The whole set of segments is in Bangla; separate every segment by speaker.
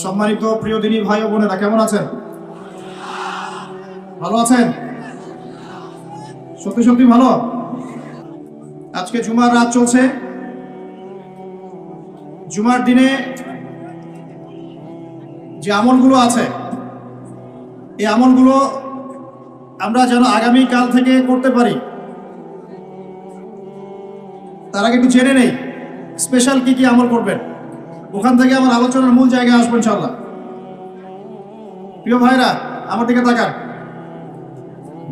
Speaker 1: সম্মানিত প্রিয় দিনী ভাই ও বোনেরা, কেমন আছেন? ভালো আছেন? সত্যি সত্যি ভালো? আজকে জুমার রাত চলছে। জুমার দিনে যে আমলগুলো আছে, এই আমলগুলো আমরা যেন আগামী কাল থেকে করতে পারি, তার আগে একটু জেনে নেই স্পেশাল কি কি আমল করবেন। ওখান থেকে আমার আলোচনার মূল জায়গায় আসবো ইনশাআল্লাহ। প্রিয় ভাইরা, আমার দিকে তাকান।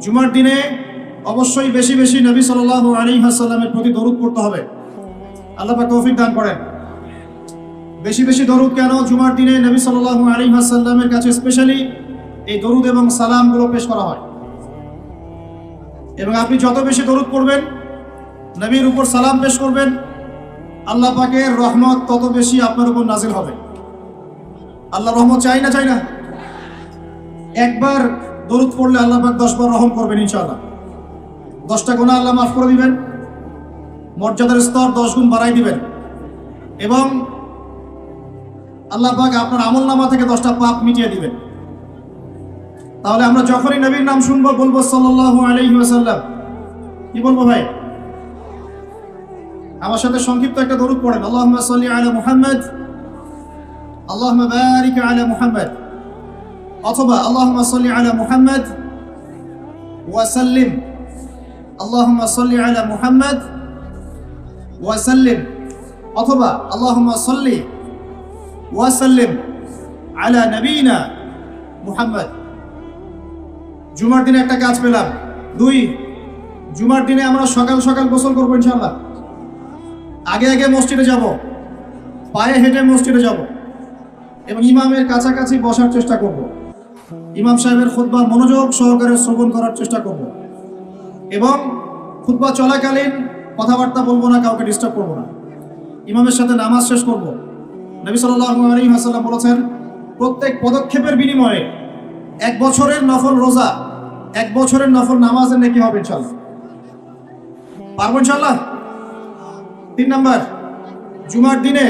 Speaker 1: জুমার দিনে অবশ্যই বেশি বেশি নবী সাল্লাল্লাহু আলাইহি ওয়াসাল্লামের প্রতি দরুদ পড়তে হবে। আল্লাহ পাক তৌফিক দান করেন। বেশি বেশি দরুদ কেন? জুমার দিনে নবী সাল্লাল্লাহু আলাইহি ওয়াসাল্লামের কাছে স্পেশালি এই দরুদ এবং সালামগুলো পেশ করা হয়, এবং আপনি যত বেশি দরুদ পড়বেন, নবীর উপর সালাম পেশ করবেন, আল্লাহ পাকের রহমত তত বেশি আপনার উপর নাজিল হবে। আল্লাহ রহমত চাই না? চাই না? একবার দরুদ পড়লে আল্লাহ পাক 10 বার রহম করবেন ইনশাআল্লাহ। 10টা গুনাহ আল্লাহ মাফ করে দিবেন, মর্যাদার স্তর 10 গুণ বাড়াই দিবেন, এবং আল্লাহ পাক আপনার আমলনামা থেকে 10টা পাপ মিটিয়ে দিবেন। তাহলে আমরা যখনই নবীর নাম শুনবো বলবো সাল্লাল্লাহু আলাইহি ওয়াসাল্লাম। কি বলবো ভাই? আমার সাথে সংক্ষিপ্ত একটা দরুদ পড়েন। আল্লাহুম্মা সাল্লি আলা মুহাম্মদ, আল্লাহুম্মা বারিক আলা মুহাম্মদ, অথবা আল্লাহুম্মা সাল্লি আলা মুহাম্মদ ওয়া সাল্লিম। আল্লাহুম্মা সাল্লি আলা মুহাম্মদ ওয়া সাল্লিম, অথবা আল্লাহুম্মা সাল্লি ওয়া সাল্লিম আলা নবিনা মুহাম্মদ। জুমার দিনে একটা কাজ পেলাম। 2, জুমার দিনে আমরা সকাল সকাল গোসল করবো ইনশাআল্লাহ। আগে আগে মসজিদে যাব, পায়ে হেঁটে মসজিদে যাব, এবং ইমামের কাছাকাছি বসার চেষ্টা করব। ইমাম সাহেবের খুতবা মনোযোগ সহকারে শ্রবণ করার চেষ্টা করব, এবং খুতবা চলাকালীন কথাবার্তা বলবো না, কাউকে ডিস্টার্ব করবো না। ইমামের সাথে নামাজ শেষ করব। নবী সাল্লাল্লাহু আলাইহি ওয়াসাল্লাম বলেছেন, প্রত্যেক পদক্ষেপের বিনিময়ে 1 বছরের নফল রোজা, 1 বছরের নফল নামাজের নেকি হবে ইনশাআল্লাহ। পারবো ইনশাআল্লাহ? 3 নাম্বার, জুমার দিনে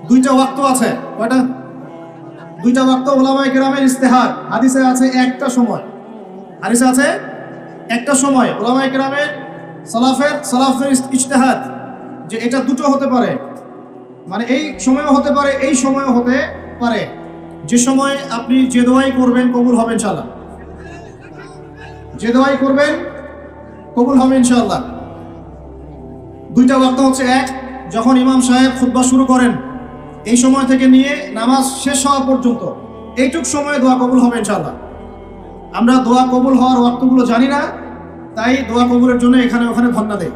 Speaker 1: 2টা ওয়াক্ত আছে। কয়টা? 2টা ওয়াক্ত উলামায়ে কেরামের ইজতিহাদ। হাদিসে আছে একটা সময়, হাদিসে আছে একটা সময়। উলামায়ে কেরামের সালাফের ইজতিহাদ যে এটা দুটো হতে পারে, মানে এই সময়ও হতে পারে, এই সময়ও হতে পারে। যে সময় আপনি যে দোয়াই করবেন কবুল হবে ইনশাআল্লাহ। যে দোয়াই করবেন কবুল হবে ইনশাআল্লাহ। 2টা ওয়াক্ত হচ্ছে, 1, যখন ইমাম সাহেব খুতবা শুরু করেন এই সময় থেকে নিয়ে নামাজ শেষ হওয়া পর্যন্ত, এইটুক সময়ে দোয়া কবুল হবে ইনশাআল্লাহ। আমরা দোয়া কবুল হওয়ার ওয়াক্তগুলো জানি না, তাই দোয়া কবুলের জন্য এখানে ওখানে ধন্না দেয়।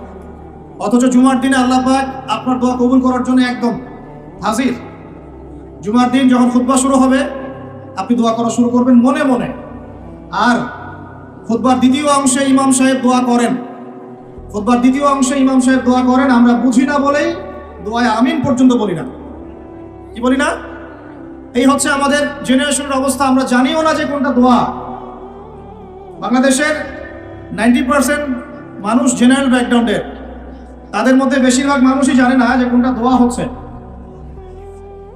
Speaker 1: অথচ জুমার দিনে আল্লাহ পাক আপনার দোয়া কবুল করার জন্য একদম হাজির। জুমার দিন যখন খুতবা শুরু হবে, আপনি দোয়া করা শুরু করবেন মনে মনে। আর খুতবার দ্বিতীয় অংশে ইমাম সাহেব দোয়া করেন, খুতবার দ্বিতীয় অংশে ইমাম সাহেব দোয়া করেন, আমরা বুঝি না বলেই দোয়ায় আমিন পর্যন্ত বলি না। কি বলি না? এই হচ্ছে আমাদের জেনারেশনের অবস্থা। আমরা জানিও না যে কোনটা দোয়া। বাংলাদেশের 90% মানুষ জেনারেল ব্যাকগ্রাউন্ডের, তাদের মধ্যে বেশিরভাগ মানুষই জানে না যে কোনটা দোয়া হচ্ছে।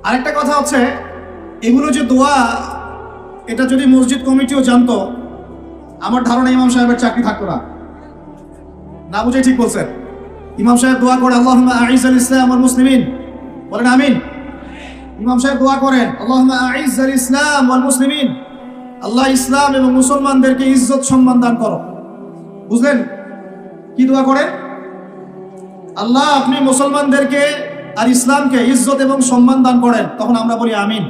Speaker 1: আরেকটা কথা হচ্ছে, এগুলো যে দোয়া, এটা যদি মসজিদ কমিটিও জানতো, আমার ধারণা ইমাম সাহেবের চাকরি থাকতো না। না বুঝে ঠিক বলছেন? ইমাম সাহেব দোয়া করে আল্লাহুম্মা আইজ্জাল ইসলাম ওয়াল মুসলিমিন, বলেন আমিন। ইমাম সাহেব দোয়া করেন আল্লাহুম্মা আইজ্জাল ইসলাম ওয়াল মুসলিমিন, আল্লাহ ইসলাম এবং মুসলমানদেরকে ইজ্জত সম্মান দান করো। বুঝলেন কি দোয়া করেন? আল্লাহ আপনি মুসলমানদেরকে আর ইসলামকে ইজ্জত এবং সম্মান দান করেন। তখন আমরা বলি আমিন।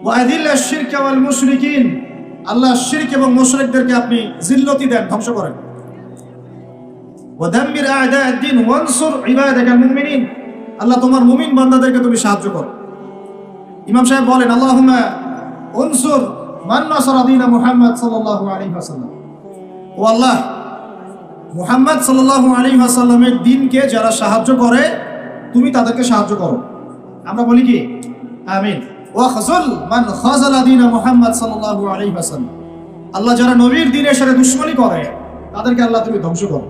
Speaker 1: ওয়া আযিল্লাশ শিরকা ওয়াল মুশরিকিন, আল্লাহ শিরক এবং মুশরিকদেরকে আপনি জিল্লতি দেন, ধ্বংস করেন। ওয়া দাম্মির আ'দা'আদ-দ্বীন ওয়ানসুর ইবাদাকাল মুমিনিন, আল্লাহ তোমার মুমিন বান্দাদেরকে তুমি সাহায্য করো। ইমাম সাহেব বলেন আল্লাহুম্মা উনসুর মান নাসারা দীন মুহাম্মদ সাল্লাল্লাহু আলাইহি ওয়াসাল্লাম, ও আল্লাহ মুহাম্মদ সাল্লাল্লাহু আলাইহি ওয়াসাল্লামের দ্বীনকে যারা সাহায্য করে তুমি তাদেরকে সাহায্য করো। আমরা বলি কি? আমিন। ওয়া খাযুল মান খাযালা দীন মুহাম্মদ সাল্লাল্লাহু আলাইহি ওয়াসাল্লাম, আল্লাহ যারা নবীর দ্বীনের সাথে দুশমনি করে তাদেরকে আল্লাহ তুমি ধ্বংস করো।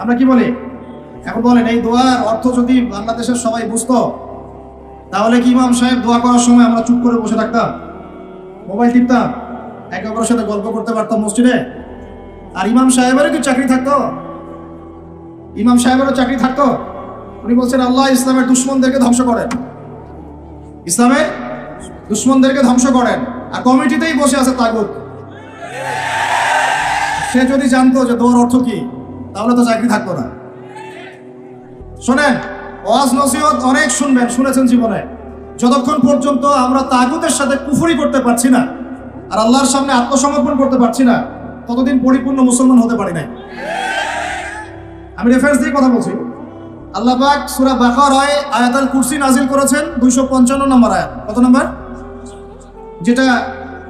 Speaker 1: আমরা কি বলি? এখন বলেন এই দোয়ার অর্থ যদি বাংলাদেশের সবাই বুঝতো তাহলে কি ইমাম সাহেব দোয়া করার সময় আমরা চুপ করে বসে থাকতাম, মোবাইল টিপতাম, একে অপরের সাথে গল্প করতে পারতাম মসজিদে? আর ইমাম সাহেবেরও কি চাকরি থাকতো? ইমাম সাহেবেরও চাকরি থাকতো? উনি বলছেন আল্লাহ ইসলামের দুশ্মনদেরকে ধ্বংস করেন, ইসলামের দুশ্মনদেরকে ধ্বংস করেন, আর কমিটিতেই বসে আছে তাগুত। সে যদি জানতো যে দোয়ার অর্থ কি, তাহলে তো চাকরি থাকতো না। শোনেন, ওয়াজ নসিহত অনেক শুনবেন, শুনেছেন জীবনে, যতক্ষণ পর্যন্ত আমরা তাগুতের সাথে কুফরি করতে পারছি না আর আল্লাহর সামনে আত্মসমর্পণ করতে পারছি না, ততদিন পরিপূর্ণ মুসলমান হতে পারি নাই। আমি রেফারেন্স দিয়ে কথা বলছি। আল্লাহ পাক সূরা বাকারায় আয়াতুল কুরসি নাজিল করেছেন 255 নম্বর আয়াত। কত নম্বর? যেটা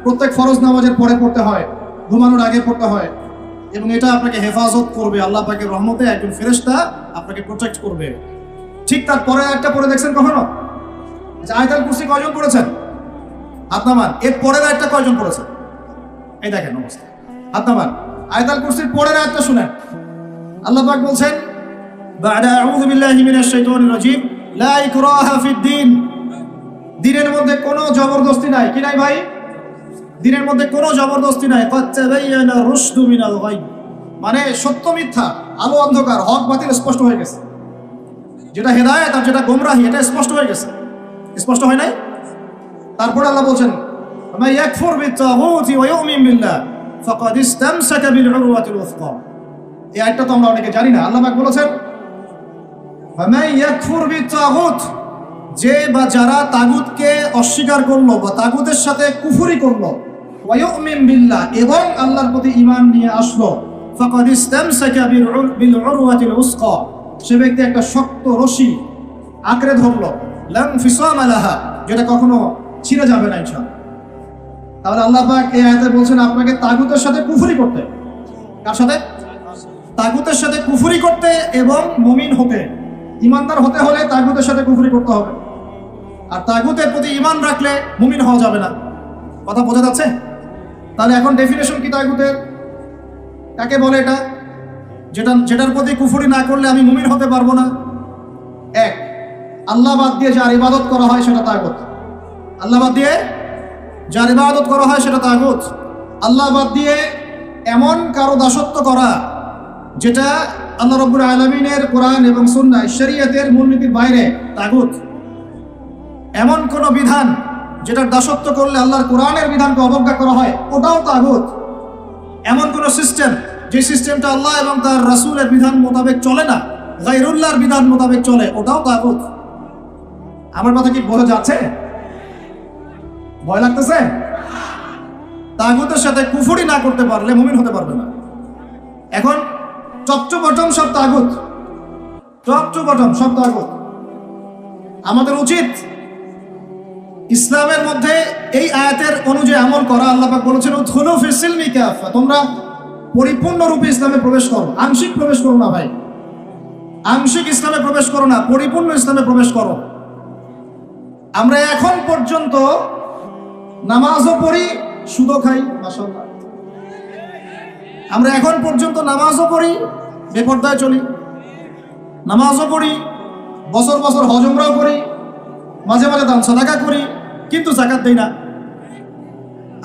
Speaker 1: প্রত্যেক ফরজ নামাজের পরে পড়তে হয়, ঘুমানোর আগে পড়তে হয়, এবং এটা আপনাকে হেফাজত করবে। আল্লাহ পাকের রহমতে একজন ফেরেশতা আপনাকে প্রোটেক্ট করবে। ঠিক তার পরে একটা পড়ে দেখছেন কখনো? আচ্ছা, আয়াতুল কুরসি কয়জন পড়েছেন? হাত নামান। এর পরের আয়াতটা কয়জন পড়েছেন? এই দেখেন অবস্থা। হাত নামান। আয়াতুল কুরসির পরের আয়াতটা শুনেন। আল্লাহ পাক বলছেন বা'দা আউযু বিল্লাহি মিনাশ শাইতানির রাজীম লা ইকরাহা ফিদ-দীন। দ্বীনের মধ্যে কোনো জবরদস্তি নাই। কি নাই ভাই? দ্বীনের মধ্যে কোনো জবরদস্তি নাই। ক্বাদ তাবায়্যানা রুশদু মিনাল গায়, মানে সত্য মিথ্যা, আলো অন্ধকার, হক বাতিল স্পষ্ট হয়ে গেছে। যেটা হেদায়েত আর যেটা গোমরাহি, এটা স্পষ্ট হয়ে গেছে। স্পষ্ট হয় নাই? তারপরে আল্লাহ বলছেন মা ইয়াকফুর বিত-তাগুতি ওয়া ইউমিন বিল্লাহ ফাকাদ ইসতামসাকা বিল উরওয়াতিল উসকা। এই আয়াতটা তো আমরা অনেকে জানি না। আল্লাহ পাক বলেছেন মা ইয়াকফুর বিত-তাগুত, যে বা যারা তাগুতকে অস্বীকার করলো বা তাগুতের সাথে কুফরি করলো, ওয়া ইউমিন বিল্লাহ, এবং আল্লাহর প্রতি ঈমান নিয়ে আসলো, ফাকাদ ইসতামসাকা বিল উরওয়াতিল উসকা, সে ব্যক্তি একটা শক্ত রশি আঁকড়ে ধরলো, লাম ফিসামা লাহা, যেটা কখনো ছিঁড়ে যাবে না ইনশাআল্লাহ। তাহলে আল্লাহ পাক এই আয়াতে বলছেন আপনাকে তাগুতের সাথে কুফরি করতে। কার সাথে? তাগুতের সাথে কুফরি করতে এবং মুমিন হতে। ইমানদার হতে হলে তাগুতের সাথে কুফরি করতে হবে, আর তাগুতের প্রতি ঈমান রাখলে মুমিন হওয়া যাবে না। কথা বোঝা যাচ্ছে? তাহলে এখন ডেফিনেশন কি তাগুতের? কাকে বলে এটা? যেটার প্রতি কুফরি না করলে আমি মুমিন হতে পারবো না। এক, আল্লাহ বাদ দিয়ে যার ইবাদত করা হয় সেটা তাগুত। আল্লাহ বাদ দিয়ে যার ইবাদত করা হয় সেটা তাগুত। আল্লাহ বাদ দিয়ে এমন কারো দাসত্ব করা যেটা আল্লাহ রাব্বুল আলামিনের কোরআন এবং সুন্নাহ শরীয়তের মূলনীতির বাইরে, তাগুত। এমন কোন বিধান যেটার দাসত্ব করলে আল্লাহর কোরআনের বিধানকে অবজ্ঞা করা হয়, ওটাও তাগুত। এমন কোন সিস্টেম যে সিস্টেমটা আল্লাহ এবং তার রাসূলের বিধান মোতাবেক চলে না, গায়রুল্লাহর বিধান মোতাবেক চলে, ওটাও তাগুত। আমার কথা কি বোঝা যাচ্ছে? ভয় লাগতেছে? তাগুতের সাথে কুফরি না করতে পারলে মুমিন হতে পারবে না। এখন চট্টবটম সব তাগুত, চট্টবটম সব তাগুত। আমাদের উচিত ইসলামের মধ্যে এই আয়াতের অনুযায়ী আমল করা। আল্লাহ পাক বলেছেন উদখুলু ফিস সিলমি কাফা, তোমরা পরিপূর্ণরূপে ইসলামে প্রবেশ করো, আংশিক প্রবেশ করো না ভাই, আংশিক ইসলামে প্রবেশ করো না, পরিপূর্ণ ইসলামে প্রবেশ করো। আমরা এখন পর্যন্ত নামাজও পড়ি, সুদও খাই, মাশাআল্লাহ। আমরা এখন পর্যন্ত নামাজও পড়ি, বেপরদায় চলি, নামাজও পড়ি, বছর বছর হজ উমরাও করি, মাঝে মাঝে দান সাদাকা করি, কিন্তু যাকাত দেই না।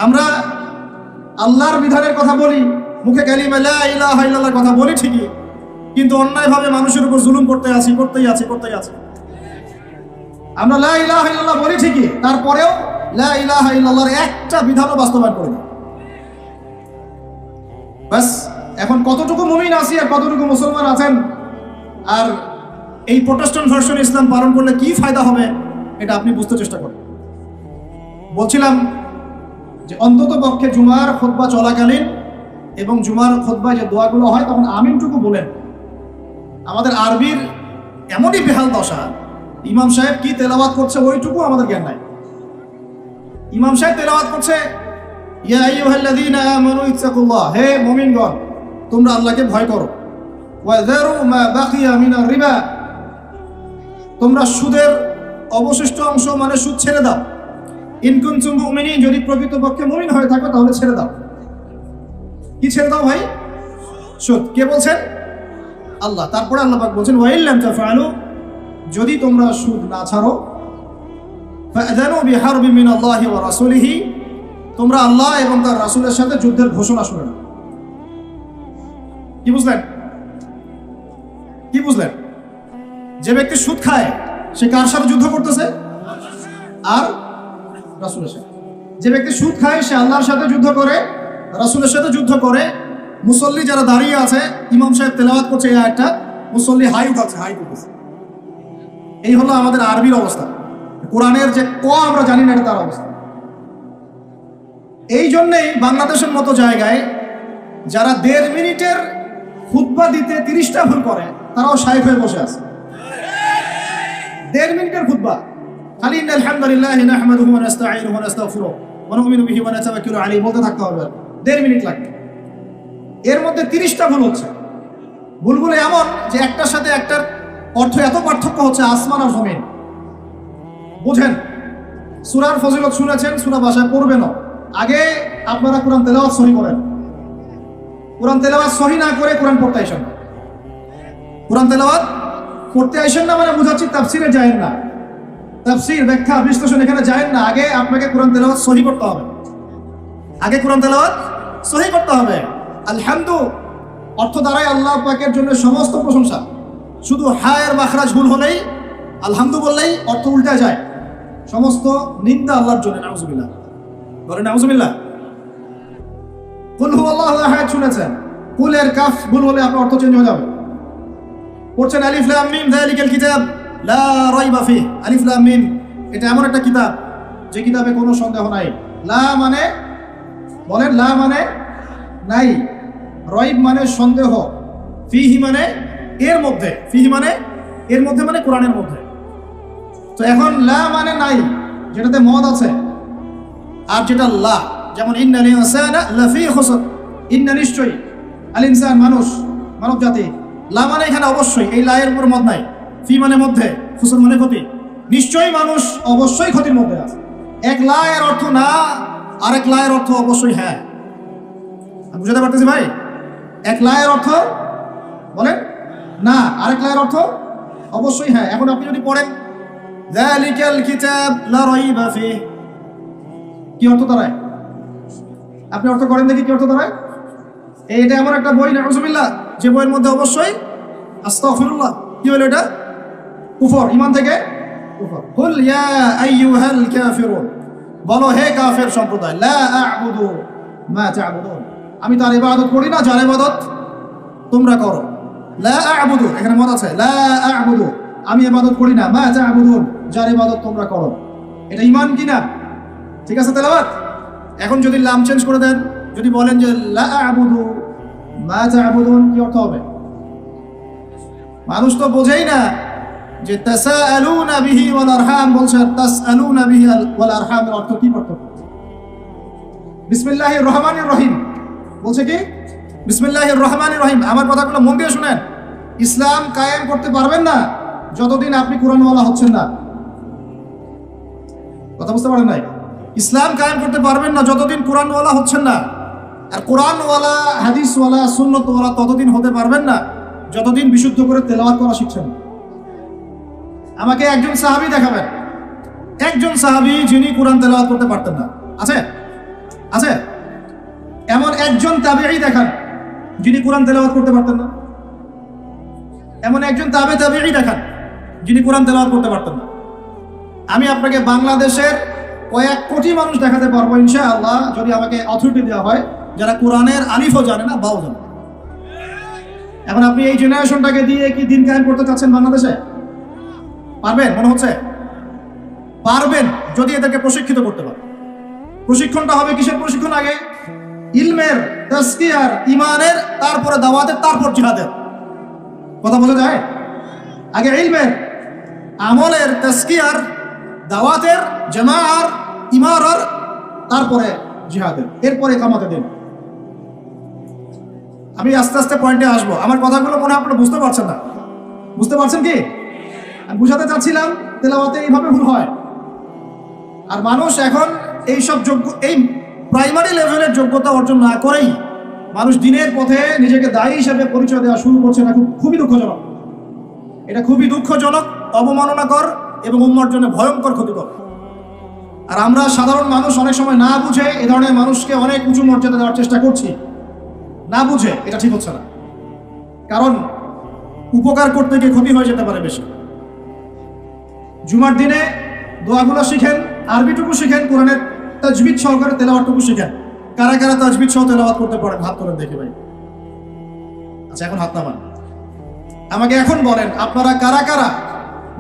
Speaker 1: আমরা আল্লাহর বিধানের কথা বলি, মুখে কালিমা লা ইলাহা ইল্লাল্লাহর কথা বলি ঠিকই, কিন্তু অন্যায়ভাবে মানুষের উপর জুলুম করতেই আছি। আমরা লা ইলাহা ইল্লাল্লাহ বলি ঠিকই, তারপরেও লা ইলাহা ইল্লাল্লাহর একটা বিধানও বাস্তবায়ন করি না। বাস, এখন কতটুকু মুমিন আছি আর কতটুকু মুসলমান আছেন, আর এই প্রোটেস্ট্যান্ট ভার্সন ইসলাম পালন করলে কি ফায়দা হবে, এটা আপনি বুঝতে চেষ্টা করুন। বলছিলাম যে অন্তত পক্ষে জুমার খুতবা চলাকালীন এবং জুমার খুতবায় যে দোয়াগুলো হয় তখন আমিনটুকু বলেন। আমাদের আরবির এমনই বেহাল দশা, ইমাম সাহেব কি তেলাওয়াত করছে ওইটুকু আমাদের জ্ঞান নাই। ইমাম সাহেব তেলাওয়াত করছে ইয়া আইয়ুহাল্লাযীনা আমানু ইত্তাকুল্লাহ, হে মুমিনগণ তোমরা আল্লাহকে ভয় করো, ওয়া যারু মা বাকিয়া মিনার রিবা, তোমরা সুদের অবশিষ্ট অংশ মানে সুদ ছেড়ে দাও, ইন কুনতুম মুমিনিন, যদি প্রকৃতপক্ষে মুমিন হয়ে থাকো তাহলে ছেড়ে দাও। কি ছেড়ে দাও ভাই? সুদ। কে বলছেন? আল্লাহ। তারপরে আল্লাহ পাক বলছেন ওয়া ইল্লাম তাফআলু, যদি তোমরা সুদ না ছাড়ো ফাআযানু বিহারবিন মিনাল্লাহি ওয়া রাসূলিহি, তোমরা আল্লাহ এবং তার রাসূলের সাথে যুদ্ধের ঘোষণা শুনে নাও। কি বুঝলেন? কি বুঝলেন? যে ব্যক্তি সুদ খায় সে কার সাথে যুদ্ধ করতেছে? আর রাসূলের সাথে। যে ব্যক্তি সুদ খায় সে আল্লাহর সাথে যুদ্ধ করে, রাসূলের সাথে যুদ্ধ করে। মুসল্লি যারা দাঁড়িয়ে আছে, ইমাম সাহেব তেলাওয়াত করছে এই আয়াতটা, মুসল্লি হাই উঠাচ্ছে, হাই করতেছে। এই হলো আমাদের আরবির অবস্থা। কোরআনের যে ক আমরা জানি না, এটা তার অবস্থা। এই জন্যেই বাংলাদেশের মতো জায়গায় যারা 1.5 মিনিটের খুতবা দিতে 30টা ভুল করে, তারাও শায়েখ হয়ে বসে আছে। 1.5 মিনিটের খুতবা, খালি ইন্নাল হামদুলিল্লাহি নাহমাদুহু ওয়া নাস্তাঈনুহু ওয়া নাস্তাগফিরুহু ওয়া নু'মিনু বিহি ওয়া নাতাওয়াক্কালু আলাইহি বলতে থাকতে হবে। 1.5 মিনিট লাগবে। এর মধ্যে 30টা ভুল হচ্ছে। ভুলগুলো এমন যে একটার সাথে একটার অর্থ এত পার্থক্য হচ্ছে আসমান আর জমিন। বুঝেন, সূরার ফজিলত শুনেছেন, সূরা ভাষায় পড়বেন না। আগে আপনারা কোরআন তেলাওয়াত সহি করেন। কোরআন তেলাওয়াত সহি না করে কোরআন পড়তে আইসেন না। কোরআন তেলাওয়াত পড়তে আইসেন না মানে বুঝাচ্ছি তাফসিরে যায়েন না, তাফসির ব্যাখ্যা বিশ্লেষণ এখানে যায়েন না। আগে আপনাকে কোরআন তেলাওয়াত সহি করতে হবে। আগে কোরআন তেলাওয়াত সহি করতে হবে। আলহামদু অর্থ দ্বারাই আল্লাহ পাকের জন্য সমস্ত প্রশংসা। শুধু হায়ের মাখরাজ ভুল হলেই আলহামদু বললেই অর্থ উল্টা যায়। সমস্ত নিন্দা আল্লাহর জন্য। নাউজুবিল্লাহ, বলেন নাউজুবিল্লাহ। কুল হুয়াল্লাহু আহাদ শুনেছেন, কুলের কাফ ভুল হলে আপনার অর্থ চেঞ্জ হয়ে যাবে। পড়ছেন আলিফ লাম মিম যালিকাল কিতাব লা রাইবা ফিহ। আলিফ লাম মিম এটা এমন একটা কিতাব যে কিতাবে কোনো সন্দেহ নাই। লা মানে বলেন, লা মানে নাই, রাইব মানে সন্দেহ, ফিহি মানে এর মধ্যে, ফিহি মানে এর মধ্যে মানে কোরআনের মধ্যে। তো এখন লা মানে নাই, যেটাতে মদ আছে, আর যেটা লা, যেমন ইন্নাল ইনসানা লাফি খুসর, ইন্না নিশ্চয়ই, আল ইনসান মানুষ, মানব জাতি। লা মানে এখানে অবশ্যই, এই লা এর উপর মদ নাই। ফি মানে মধ্যে, খুসর মানে ক্ষতি। নিশ্চয়ই মানুষ অবশ্যই ক্ষতির মধ্যে আছে। এক লা এর অর্থ না, আরেক লা এর অর্থ অবশ্যই হ্যাঁ। আমি বুঝাতে পারতেছি ভাই? এক লা এর অর্থ বলেন না, আরেক লা এর অর্থ অবশ্যই হ্যাঁ। এখন আপনি যদি পড়েন যালিকাল কিতাব লা রাইবা ফিহ, কি অর্থ দাঁড়ায়? আপনি অর্থ করেন দেখি কি অর্থ দাঁড়ায়? এটা এমন একটা বই, নাউজুবিল্লাহ, যে বইয়ের মধ্যে অবশ্যই আস্তাগফিরুল্লাহ, কি হলো এটা? কুফর, ঈমান থেকে কুফর। কুল ইয়া আইয়ুহাল কাফিরুন, বলো হে কাফের সম্প্রদায়, লা আ'বুদু মা তা'বুদুন, আমি তার ইবাদত করি না যার ইবাদত তোমরা করো। লা আ'বুদু, এখানে মত আছে, লা আ'বুদু, আমি ইবাদত করি না, মা তা'বুদুন, যার ইবাদত তোমরা করো। এটা ঈমান কিনা? ঠিক আছে তেলাওয়াত। এখন যদি লাম চেঞ্জ করে দেন, যদি বলেন যে লা আ'বুদু মা তা'বুদুন, কি অর্থ হবে? মানুষ তো বোঝেই না যে তাসাআলুনা বিহি ওয়াল আরহাম বলছে, তাসআলুনা বিহি ওয়াল আরহামের অর্থ কি করতে? বিসমিল্লাহির রহমানির রহিম বলছে কি? বিসমিল্লাহির রহমানির রহিম। আমার কথাগুলো মন দিয়ে শুনেন। ইসলাম কায়েম করতে পারবেন না যতদিন আপনি কোরআনওয়ালা হচ্ছেন না। কথা বুঝতে পারেন নাই? ইসলাম কায়েম করতে পারবেন না যতদিন কোরআনওয়ালা হচ্ছেন না। আর কোরআনওয়ালা, হাদিসওয়ালা, সুন্নতওয়ালা ততদিন হতে পারবেন না যতদিন বিশুদ্ধ করে তেলাওয়াত করা শিখছেন। আমাকে একজন সাহাবী দেখাবেন, একজন সাহাবী যিনি কোরআন তেলাওয়াত করতে পারতেন না। আছে? আছে? এমন একজন তাবেঈ দেখান যিনি কোরআন তেলাওয়াত করতে পারতেন না। এমন একজন তাবেঈ দেখান যিনি কোরআন তেলাওয়াত করতে পারতেন না। আমি আপনাকে বাংলাদেশের কয়েক কোটি মানুষ দেখাতে পারবো ইনশাআল্লাহ, যদি আমাকে অথরিটি দেওয়া হয়, যারা কোরআনের আলিফও জানে না, বাও জানে। এখন আপনি এই জেনারেশনটাকে দিয়ে কি দিন কায়েম করতে চাচ্ছেন বাংলাদেশে? পারবেন? মনে হচ্ছে পারবেন যদি এদেরকে প্রশিক্ষিত করতে পারেন। প্রশিক্ষণটা হবে কিসের প্রশিক্ষণ? আগে ইলমের, তাজকিয়ার, ঈমানের, তারপরে দাওয়াতের, তারপর জিহাদের। কথা বোঝা যায়? আগে ইলমের, আমলের, তাজকিয়ার, দাওয়াতের, জামাআর, ইমারার, তারপরে জিহাদের, এরপরে কামাতে দিন। আমি আস্তে আস্তে পয়েন্টে আসবো। আমার কথাগুলো মনে হয় আপনারা বুঝতে পারছেন না। বুঝতে পারছেন কি? আমি বুঝাতে চাচ্ছিলাম তেলাওয়াতে এইভাবে ভুল হয়। আর মানুষ এখন এইসব এই প্রাইমারি লেভেলের যোগ্যতা অর্জন না করেই মানুষ দিনের পথে নিজেকে দায়ী হিসেবে পরিচয় দেওয়া শুরু করছে। না, খুবই দুঃখজনক। এটা খুবই দুঃখজনক, অবমাননাকর এবং উম্মার জন্য ভয়ঙ্কর ক্ষতিকর। আর আমরা সাধারণ মানুষ অনেক সময় না বুঝে এ ধরনের মানুষকে অনেক উঁচু মর্যাদা দেওয়ার চেষ্টা করছি, না বুঝে। এটা ঠিক হচ্ছে না, কারণ উপকার করতে গিয়ে ক্ষতি হয়ে যেতে পারে বেশি। জুমার দিনে দোয়াগুলো শিখেন, আরবিটুকু শিখেন, কোরআনের তাজবিদ সহকারে তেলাওয়াতটুকু শিখেন। কারা কারা তাজবিদ সহ তেলাওয়াত করতে পারেন হাত তোলেন দেখি ভাই। আচ্ছা, এখন হাত নামান। আমাকে এখন বলেন, আপনারা কারা কারা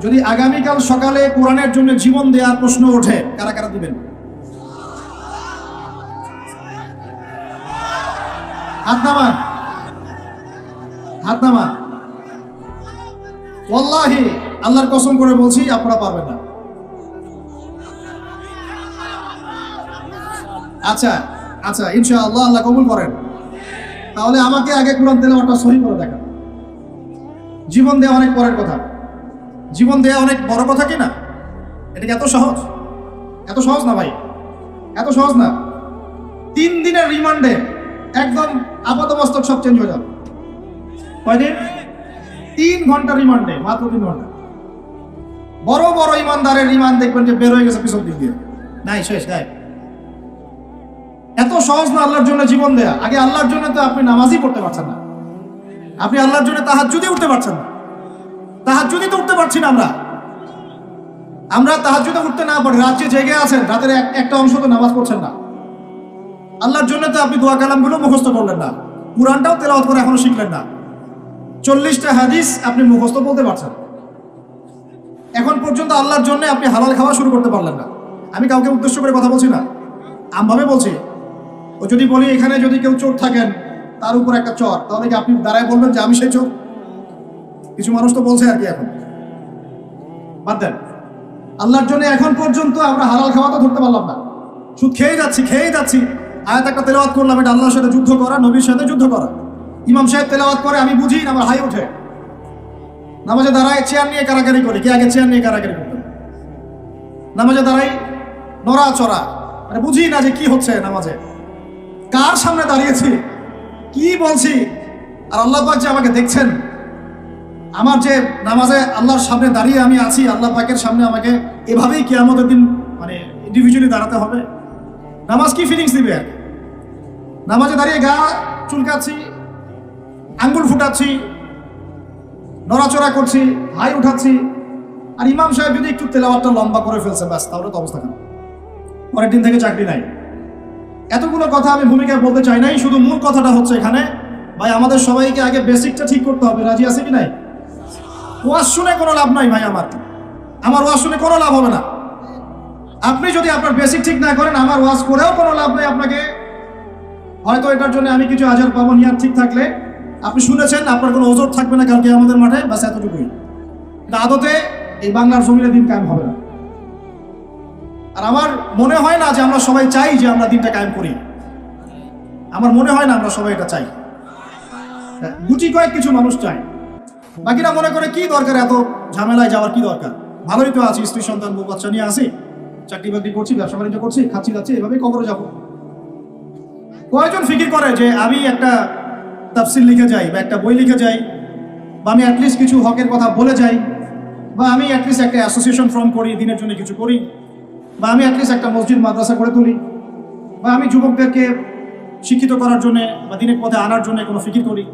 Speaker 1: যদি আগামীকাল সকালে কোরআনের জন্য জীবন দেওয়ার প্রশ্ন ওঠে, কারা কারা দিবেন? হাত নামান, হাত নামান। ওয়াল্লাহি আল্লাহর কসম করে বলছি আপনারা পারবেন না। আচ্ছা আচ্ছা, ইনশাআল্লাহ আল্লাহ কবুল করেন। তাহলে আমাকে আগে কোরআন তেলাওয়াতটা সহি করে দেখান। জীবন দেওয়া অনেক পরের কথা, জীবন দেওয়া অনেক বড় কথা কি না? এটা কি এত সহজ? এত সহজ না ভাই, এত সহজ না। 3 দিনের রিমান্ডে একদম আপাতমস্তক সব চেঞ্জ হয়ে যাবে। কয়দিন? 3 ঘন্টা রিমান্ডে, মাত্র 3 ঘন্টা। বড় বড় ইমানদারের রিমান্ড দেখবেন যে বের হয়ে গেছে পিছন দিক দিয়ে, নাই শেষ গায়ে। এত সহজ না আল্লাহর জন্য জীবন দেয়া। আগে আল্লাহর জন্য তো আপনি নামাজই পড়তে পারছেন না, আপনি আল্লাহর জন্য তাহাজ্জুদে উঠতে পারছেন না। তাহাজ্জুদে তো উঠতে পারছি না আমরা তাহাজ্জুদে উঠতে না পারি, রাত যে জেগে আছেন, রাতের একটা অংশ তো নামাজ পড়ছেন না। আল্লাহর জন্য তো আপনি দোয়া কালামগুলো মুখস্থ করলেন না, কুরআনটাও তেলাওয়াত করে এখনো শিখলেন না। 40টা হাদিস আপনি মুখস্থ বলতে পারছেন, এখন পর্যন্ত আল্লাহর জন্য আপনি হালাল খাওয়া শুরু করতে পারলেন না। আমি কাউকে উদ্দেশ্য করে কথা বলছি না, আমভাবে বলছি। ও যদি বলি এখানে যদি কেউ চোর থাকেন, তার উপর একটা চর, তাহলে কি আপনি দাঁড়ায় বলবেন যে আমি সেই চোর? কিছু মানুষ তো বলছে আর কি। এখন বাদ দেন, আল্লাহর জন্য এখন পর্যন্ত আমরা হালাল খাওয়া তো ধরতে পারলাম না, শুধু খেয়েই যাচ্ছি। আয়াত একটা তেলাওয়াত করলাম, এটা আল্লাহর সাথে যুদ্ধ করা, নবীর সাথে যুদ্ধ করা। ইমাম সাহেব তেলাওয়াত করে, আমি বুঝি আমার হাই ওঠে। নামাজে দাঁড়ায় চেয়ার নিয়ে কারাকারি করি, কে আগে চেয়ার নিয়ে কারাকারি করতেন? নামাজে দাঁড়াই নড়া চড়া, মানে বুঝি না যে কি হচ্ছে নামাজে, কার সামনে দাঁড়িয়েছি, কি বলছি। আর আল্লাহ পাক যে আমাকে দেখছেন, আমার যে নামাজে আল্লাহর সামনে দাঁড়িয়ে আমি আছি, আল্লাহ পাকের সামনে আমাকে এভাবেই কিয়ামতের দিন মানে ইন্ডিভিজুয়ালি দাঁড়াতে হবে। নামাজ কি ফিলিংস দিবে? নামাজে দাঁড়িয়ে গা চুলকাচ্ছি, আঙ্গুল ফুটাচ্ছি, নড়াচড়া করছি, হাই উঠাচ্ছি। আর ইমাম সাহেব যদি একটু তেলাওয়াতটা লম্বা করে ফেলছে, ব্যাস, তাহলে তো অবস্থা খারাপ, পরের দিন থেকে চাকরি নাই। এতগুলো কথা আমি ভূমিকায় বলতে চাই নাই, শুধু মূল কথাটা হচ্ছে এখানে ভাই, আমাদের সবাইকে আগে বেসিকটা ঠিক করতে হবে। রাজি আছে কি নাই? ওয়াজ শুনে কোনো লাভ নাই ভাই, আমার ওয়াজ শুনে কোনো লাভ হবে না। আপনি যদি আপনার বেসিক ঠিক না করেন, আমার ওয়াজ করেও কোনো লাভ নেই। আপনাকে হয়তো এটার জন্য আমি কিছু আজার পাবো, নিয়াত ঠিক থাকলে আপনি শুনেছেন, আপনার কোনো ওজোর থাকবে না কালকে আমাদের মাঠে, বাস এতটুকুই। আদতে এই বাংলার জমিনে দিন কায়েম হবে না। আর আমার মনে হয় না যে আমরা সবাই চাই যে আমরা দিনটা কায়েম করি, আমার মনে হয় না আমরা সবাই এটা চাই। গুটি কয়েক কিছু মানুষ চায়, বাকিরা মনে করে কি দরকার এত ঝামেলায় যাওয়ার, কি দরকার, ভালোই তো আছি, স্ত্রী সন্তান বউ বাচ্চা নিয়ে আসি, চাকরি বাকরি করছি, ব্যবসা বাণিজ্য করছি, খাচ্ছি যাচ্ছি, এভাবেই কবরে যাবো। কয়েকজন ফিকির করে যে আমি একটা তাফসির লিখে যাই, বা একটা বই লিখে যাই, বা আমি অ্যাটলিস্ট কিছু হকের কথা বলে যাই, বা আমি অ্যাটলিস্ট একটা অ্যাসোসিয়েশন ফর্ম করি, দিনের জন্য কিছু করি, বা আমি অ্যাটলিস্ট একটা মসজিদ মাদ্রাসা করে তুলি, বা আমি যুবকদেরকে শিক্ষিত করার জন্য বা দিনের পথে আনার জন্য কোনো ফিকির করি,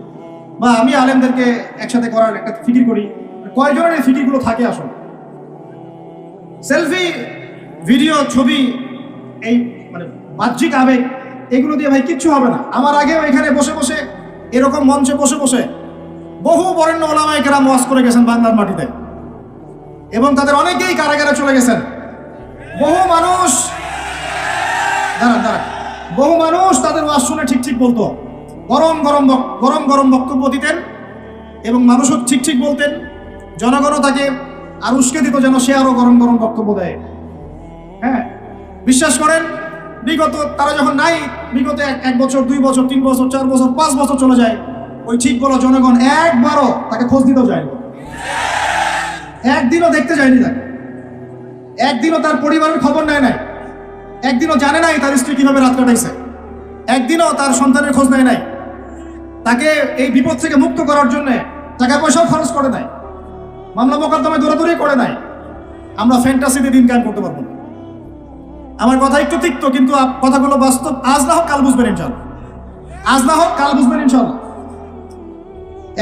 Speaker 1: বা আমি আলেমদেরকে একসাথে করার একটা ফিকির করি। কয়জনের এই ফিকিরগুলো থাকে আসলে? সেলফি, ভিডিও, ছবি, এই মানে বাহ্যিক আবেগ, এগুলো দিয়ে ভাই কিচ্ছু হবে না। আমার আগেও এখানে বসে বসে, এরকম মঞ্চে বসে বসে বহু বরেণ্য ওলামায়ে কেরাম ওয়াজ করে গেছেন বাংলার মাটিতে, এবং তাদের অনেকেই কারাগারে চলে গেছেন। বহু মানুষ তাদের ওয়াজ শুনে ঠিক ঠিক বলতো, গরম গরম বক্তব্য দিতেন, এবং মানুষও ঠিক ঠিক বলতেন। জনগণও তাকে আর উস্কে দিত যেন সে আরো গরম বক্তব্য দেয়। হ্যাঁ, বিশ্বাস করেন, তারা যখন নাই, বিগত 1 বছর, 2 বছর, 3 বছর, 4 বছর, 5 বছর চলে যায়, ওই ঠিক বলা জনগণ একবারও তাকে খোঁজ দিতেও যায়নি, একদিনও দেখতে যায়নি তাকে, একদিনও তার পরিবারের খবর নেয় নাই, একদিনও জানে নাই তার স্ত্রী কিভাবে রাত কাটাইছে, একদিনও তার সন্তানের খোঁজ নেয় নাই, তাকে এই বিপদ থেকে মুক্ত করার জন্য টাকা পয়সাও খরচ করে নাই, মামলা মোকদ্দমায় দৌড়াদৌড়ি করে নাই। আমরা ফ্যান্টাসিতে দিন কায়েম করতে পারবো না। আমার কথা একটু তিক্ত, কিন্তু কথাগুলো বাস্তব। আজ না হোক কাল বুঝবেন ইনশাল্লাহ, আজ না হোক কাল বুঝবেন ইনশাল্লাহ।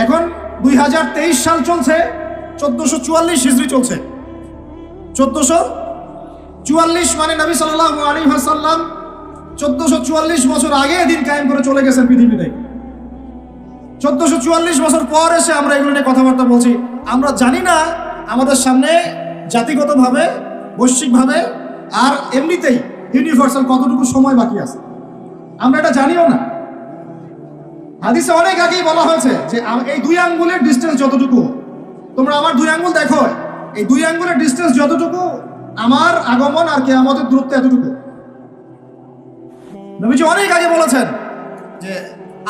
Speaker 1: এখন 2023 সাল চলছে, 1444 হিজরি চলছে। 1444 মানে নবী সাল্লাল্লাহু আলাইহি ওয়াসাল্লাম 1444 বছর আগে দিন কায়েম করে চলে গেছেন পৃথিবীতে। 1444 বছর পর এসে আমরা এগুলো নিয়ে কথাবার্তা বলছি। আমরা জানি না আমাদের সামনে জাতিগতভাবে, বৈশ্বিকভাবে আর এমনিতেই ইউনিভার্সাল কতটুকু সময় বাকি আছে, আমরা এটা জানিও না। হাদিসে অনেক আগেই বলা হয়েছে যে এই 2 আঙ্গুলের ডিস্টেন্স যতটুকু, তোমরা আমার 2 আঙ্গুল দেখো, এই 2 আঙ্গুলের ডিস্টেন্স যতটুকু, আমার আগমন আর কিয়ামতের দূরত্ব এতটুকু। নবীজি অনেক আগে বলেছেন যে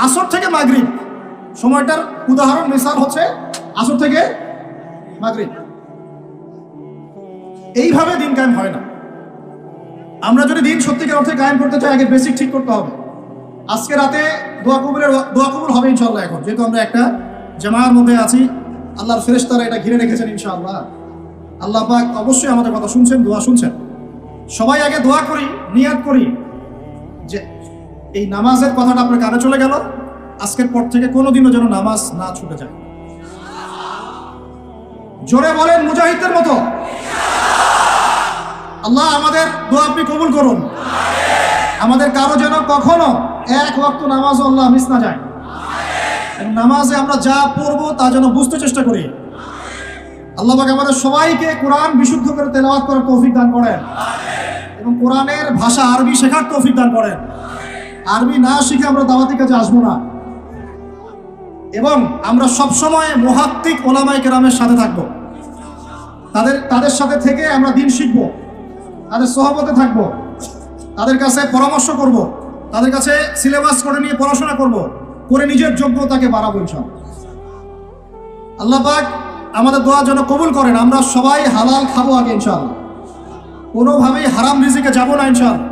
Speaker 1: আসর থেকে মাগরিব, সময়টার উদাহরণ মিসাল হচ্ছে আসর থেকে মাগরিব। এইভাবে দিন কায়েম হয় না। আমরা যদি দিন সত্যিকার অর্থে কায়েম করতে চাই, আগে বেসিক ঠিক করতে হবে। আজকে রাতে দোয়া কবুল হবে ইনশাআল্লাহ। এখন যেহেতু আমরা একটা জামার মধ্যে আছি, আল্লাহর ফেরেশতারা এটা ঘিরে রেখেছেন ইনশাআল্লাহ। আল্লাহ পাক অবশ্যই আমাদের কথা শুনছেন, দোয়া শুনছেন। সবাই আগে দোয়া করি, নিয়াত করি যে এই নামাজের কথাটা আপনার কানে চলে গেল, আজকের পর থেকে কোনোদিনও যেন নামাজ না ছুটে যায়। জোরে বলেন মুজাহিদদের মতো, আল্লাহ আমাদের দোয়া আপনি কবুল করুন। আমাদের কারো যেন কখনো এক ওয়াক্ত নামাজও আল্লাহ মিস না যায়। নামাজে আমরা যা পড়বো তা যেন বুঝতে চেষ্টা করি। আল্লাহ পাক আমাদের সবাইকে কোরআন বিশুদ্ধ করে তেলাওয়াত করার তৌফিক দান করেন এবং কোরআনের ভাষা আরবি শেখার তৌফিক দান করেন। আরবি না শিখে আমরা দাওয়াতি কাজে আসবো না। এবং আমরা সবসময় মুহাক্কিক ওলামায়ে কেরামের সাথে থাকবো। তাদের সাথে থেকে আমরা দিন শিখবো, তাদের সোহবতে থাকবো, তাদের কাছে পরামর্শ করব, তাদের কাছে সিলেবাস করে নিয়ে পড়াশোনা করব, করে নিজের যোগ্যতাকে বাড়াবো ইনশাআল্লাহ। আল্লাহ পাক আমাদের দোয়া যেন কবুল করেন। আমরা সবাই হালাল খাবো আগে ইনশাআল্লাহ, কোনোভাবেই হারাম রিজিকে যাব না ইনশাআল্লাহ।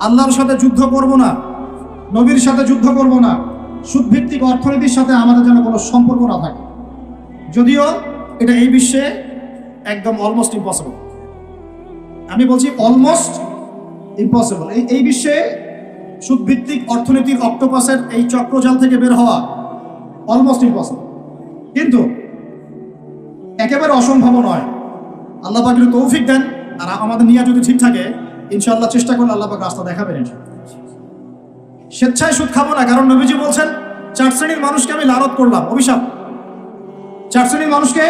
Speaker 1: আল্লাহর সাথে যুদ্ধ করব না, নবীর সাথে যুদ্ধ করব না, সুদভিত্তিক অর্থনীতির সাথে আমাদের যেন কোনো সম্পর্ক না থাকে। যদিও এটা এই বিশ্বে একদম অলমোস্ট ইম্পসিবল। আমি বলছি অলমোস্ট ইম্পসিবল। এই বিশ্বে সুদভিত্তিক অর্থনীতির অক্টোপাসের এই চক্রজাল থেকে বের হওয়া অলমোস্ট ইম্পসিবল, কিন্তু একেবারে অসম্ভব নয়। আল্লাহ পাক যদি তৌফিক দেন আর আমাদের নিয়ত যদি ঠিক থাকে, ইনশাআল্লাহ চেষ্টা করলে আল্লাহ পাক রাস্তা দেখাবেন ইনশাআল্লাহ। স্বেচ্ছায় সুদ খাবো না, কারণ নবীজি বলছেন 4 শ্রেণীর মানুষকে আমি লানত করলাম, অভিশাপ। 4 শ্রেণীর মানুষকে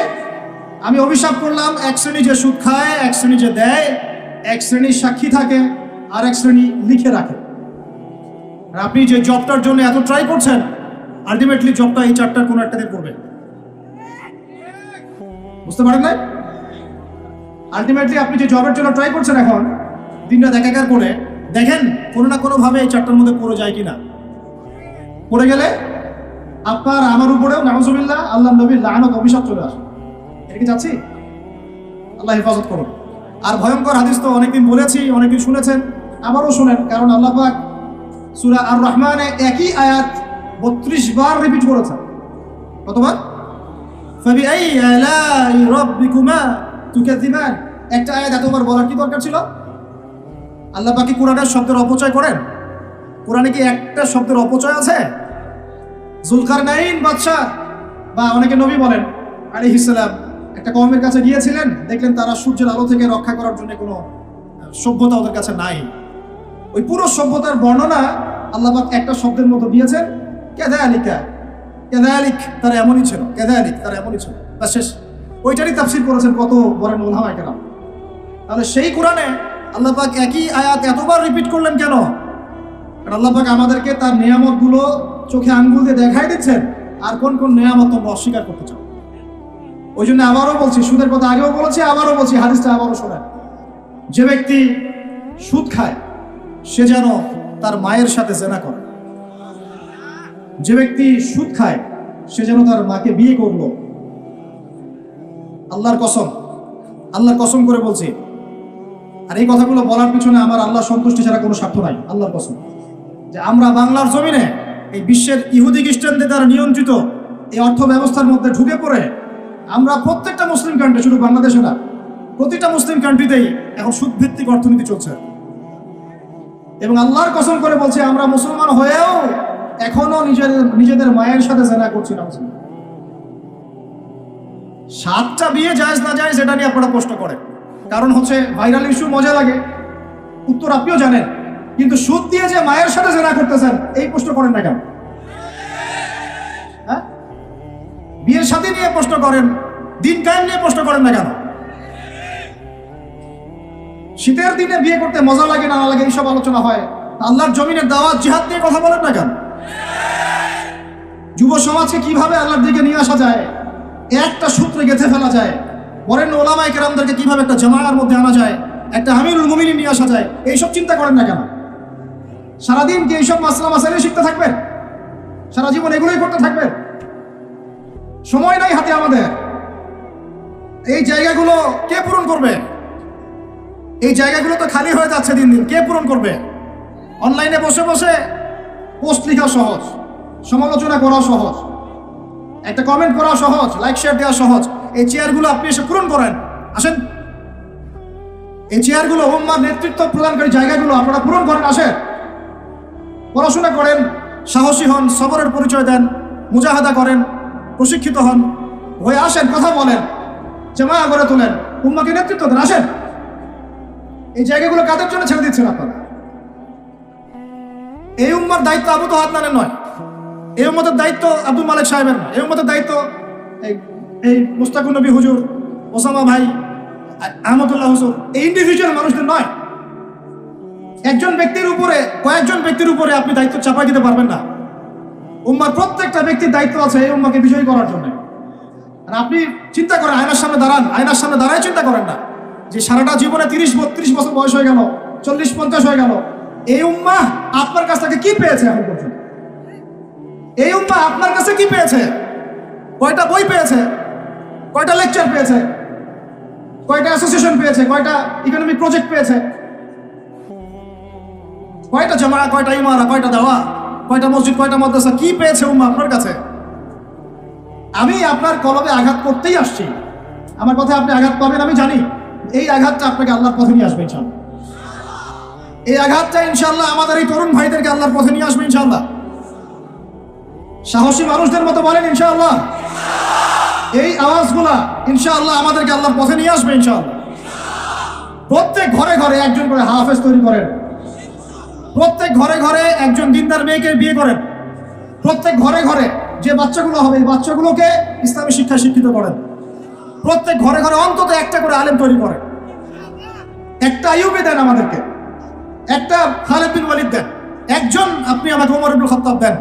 Speaker 1: আমি অভিশাপ করলাম। 1 শ্রেণী যে সুদ খায়, 1 শ্রেণী যে দেয়, 1 শ্রেণী সাক্ষী থাকে, আর 1 শ্রেণী লিখে রাখে। আর আপনি যে জবটার জন্য এত ট্রাই করছেন, আলটিমেটলি জবটা এই 4টার কোনো একটাতে পড়বে। বুঝতে পারেন না? আলটিমেটলি আপনি যে জবের জন্য ট্রাই করছেন এখন, দিনরাত একাকার করে দেখেন কোনো না কোনোভাবে এই 4টার মধ্যে পড়ে যায় কিনা। পড়ে গেলে আপনার আমার উপরেও নাউজুবিল্লাহ আল্লাহ নবীর লানত অভিশাপ চলে আসে। এটা কি চাচ্ছি? আল্লাহ হেফাজত করুন। আর ভয়ঙ্কর হাদিস তো অনেকদিন বলেছি, অনেকদিন শুনেছেন, আবারও শুনেন, কারণ আল্লাহ পাক সূরা আর রহমানে একই আয়াত 32 বার রিপিট করেছেন। কতবার? ফাবিআই আলাই রাব্বিকুমা তুকাযিবান। একটা আয়াত এতবার বলার কি দরকার ছিল? আল্লাহ পাক কি কোরআনের শব্দের অপচয় করেন? কোরআনে কি একটা শব্দের অপচয় আছে? যুলকারনাইন বাদশা বা অনেকে নবী বলেন আলাইহিস সালাম একটা কওমের কাছে গিয়েছিলেন, দেখলেন তারা সূর্যের আলো থেকে রক্ষা করার জন্য কোনো সভ্যতা ওদের কাছে নাই। ওই পুরো সভ্যতার বর্ণনা আল্লাহ পাক একটা শব্দের মতো দিয়েছেন, কাযালিকা। কাযালিক, তারা এমনই ছিল। কাযালিক, তারা এমনই ছিল। তা শেষ। ওইটারই তাফসীর করেছেন কত বড় উলামায়ে কেরাম। তাহলে সেই কোরআনে আল্লাহ পাক একই আয়াত এতবার রিপিট করলেন কেন? কারণ আল্লাহ পাক আমাদেরকে তার নিয়ামতগুলো চোখে আঙ্গুল দিয়ে দেখাই দিচ্ছেন, আর কোন কোন নিয়ামত তোমরা অস্বীকার করতে চাও। ওই জন্য আবারও বলছি, সুদের কথা আগেও বলেছি, আবারও বলছি, হাদিসটা আবারও শোনেন। যে ব্যক্তি সুদ খায় সে যেন তার মায়ের সাথে জেনা করে। যে ব্যক্তি সুদ খায় সে যেন তার মাকে বিয়ে করলো। আল্লাহর কসম, আল্লাহর কসম করে বলছি। আর এই কথাগুলো বলার পিছনে আমার আল্লাহর সন্তুষ্টি ছাড়া কোনো স্বার্থ নাই। আল্লাহর কসম যে আমরা বাংলার জমিনে এই বিশ্বের ইহুদি খ্রিস্টানদের দ্বারা নিয়ন্ত্রিত এই অর্থ ব্যবস্থার মধ্যে ঢুকে পড়ে আমরা প্রত্যেকটা মুসলিম কান্ট্রি, শুধু বাংলাদেশে না, প্রতিটা মুসলিম কান্ট্রিতেই এখন সুদভিত্তিক অর্থনীতি চলছে। এবং আল্লাহর কসম করে বলছে আমরা মুসলমান হয়েও এখনো নিজেদের মায়ের সাথে জেনা করছি না। 7টা বিয়ে জায়েজ না জায়েজ এটা নিয়ে আপনারা প্রশ্ন করেন, কারণ হচ্ছে ভাইরাল ইস্যু, মজা লাগে, উত্তর আপনিও জানেন। কিন্তু সুদ দিয়ে যে মায়ের সাথে জেনা করতেছেন এই প্রশ্ন করেন না কেন? হ্যাঁ, বিয়ের সাথে নিয়ে প্রশ্ন করেন, দিন কায়েম নিয়ে প্রশ্ন করেন না কেন? শীতের দিনে বিয়ে করতে মজা লাগে না লাগে এইসব আলোচনা হয়, আল্লাহর জমিনের দাওয়াত জিহাদ নিয়ে কথা বলেন না কেন? যুব সমাজকে কিভাবে আল্লাহর দিকে নিয়ে আসা যায়, একটা সূত্রে গেঁথে ফেলা যায়, বরেণ্য ওলামায়ে কেরামদেরকে কিভাবে একটা জামায়ার মধ্যে আনা যায়, একটা আমিরুল মুমিনিন নিয়ে আসা যায়, এইসব চিন্তা করেন না কেন? সারাদিন কি এইসব মাসলা মাসাইল শিখতে থাকবেন? সারা জীবন এগুলোই করতে থাকবেন? সময় নাই হাতে আমাদের। এই জায়গাগুলো কে পূরণ করবে? এই জায়গাগুলো তো খালি হয়ে যাচ্ছে দিন দিন, কে পূরণ করবে? অনলাইনে বসে বসে পোস্ট লেখা সহজ, সমালোচনা করা সহজ, একটা কমেন্ট করা সহজ, লাইক শেয়ার দেওয়া সহজ। এই চেয়ারগুলো আপনি এসে পূরণ করেন, আসেন। এই চেয়ারগুলো উম্মার নেতৃত্ব প্রদানকারী জায়গাগুলো আপনারা পূরণ করেন, আসেন। পড়াশোনা করেন, সাহসী হন, সবরের পরিচয় দেন, মুজাহাদা করেন, প্রশিক্ষিত হন, হয়ে আসেন, কথা বলেন, জামায়া গড়ে তোলেন, উম্মাকে নেতৃত্ব দেন, আসেন। এই জায়গাগুলো কাদের জন্য ছেড়ে দিচ্ছেন আপনারা? এই উম্মার দায়িত্ব আবু তো আদনানের নয়, এই উম্মতের দায়িত্ব আব্দুল মালিক সাহেবের নয়, এই উম্মতের দায়িত্ব এই মুস্তাকুর নবী হুজুর, ওসামা ভাই, আহমদুল্লাহ হুজুর, এই ইন্ডিভিজুয়াল মানুষদের নয়। একজন ব্যক্তির উপরে, কয়েকজন ব্যক্তির উপরে আপনি দায়িত্ব চাপাই দিতে পারবেন না। উম্মার প্রত্যেকটা ব্যক্তির দায়িত্ব আছে এই উম্মাকে বিজয়ী করার জন্য। আর আপনি চিন্তা করেন, আয়নার সামনে দাঁড়ান, আয়নার সামনে দাঁড়ায় চিন্তা করেন না যে সারাটা জীবনে 30-32 বছর বয়স হয়ে গেল, 40-50 হয়ে গেল, এই উম্মাহ আপনার কাছ থেকে কি পেয়েছে এখন পর্যন্ত? এই উম্মাহ আপনার কাছে কি পেয়েছে? কয়টা বই পেয়েছে? কয়টা লেকচার পেয়েছে? কয়টা অ্যাসোসিয়েশন পেয়েছে? কয়টা ইকোনমিক প্রজেক্ট পেয়েছে? কয়টা জামায়া, কয়টা ইমারা, কয়টা দাওয়া, কয়টা মসজিদ, কয়টা মাদ্রাসা, কি পেয়েছে উম্মাহ আপনার কাছে? আমি আপনার কলবে আঘাত করতেই আসছি, আমার কথা আপনি আঘাত পাবেন আমি জানি। এই আঘাতটা আপনাকে আল্লাহর পথে নিয়ে আসবে ইনশাআল্লাহ। এই আঘাতটা ইনশাআল্লাহ আমাদের এই তরুণ ভাইদেরকে আল্লাহর পথে নিয়ে আসবে ইনশাআল্লাহ। সাহসী মানুষদের মতো বলেন ইনশাআল্লাহ। এই আওয়াজগুলা ইনশাআল্লাহ আমাদেরকে আল্লাহর পথে নিয়ে আসবে ইনশাআল্লাহ। প্রত্যেক ঘরে ঘরে একজন করে হাফেজ তৈরি করেন, প্রত্যেক ঘরে ঘরে একজন দিনদার মেয়েকে বিয়ে করেন, প্রত্যেক ঘরে ঘরে যে বাচ্চাগুলো হবে এই বাচ্চাগুলোকে ইসলামী শিক্ষায় শিক্ষিত করেন, প্রত্যেক ঘরে ঘরে অন্তত একটা করে আলেম তৈরি করেন। একটা আইয়ুবী দেন আমাদেরকে, একটা খালিদ বিন ওয়ালিদ দেন, একজন আপনি আমাকে ওমর ইবনে খাত্তাব দেন,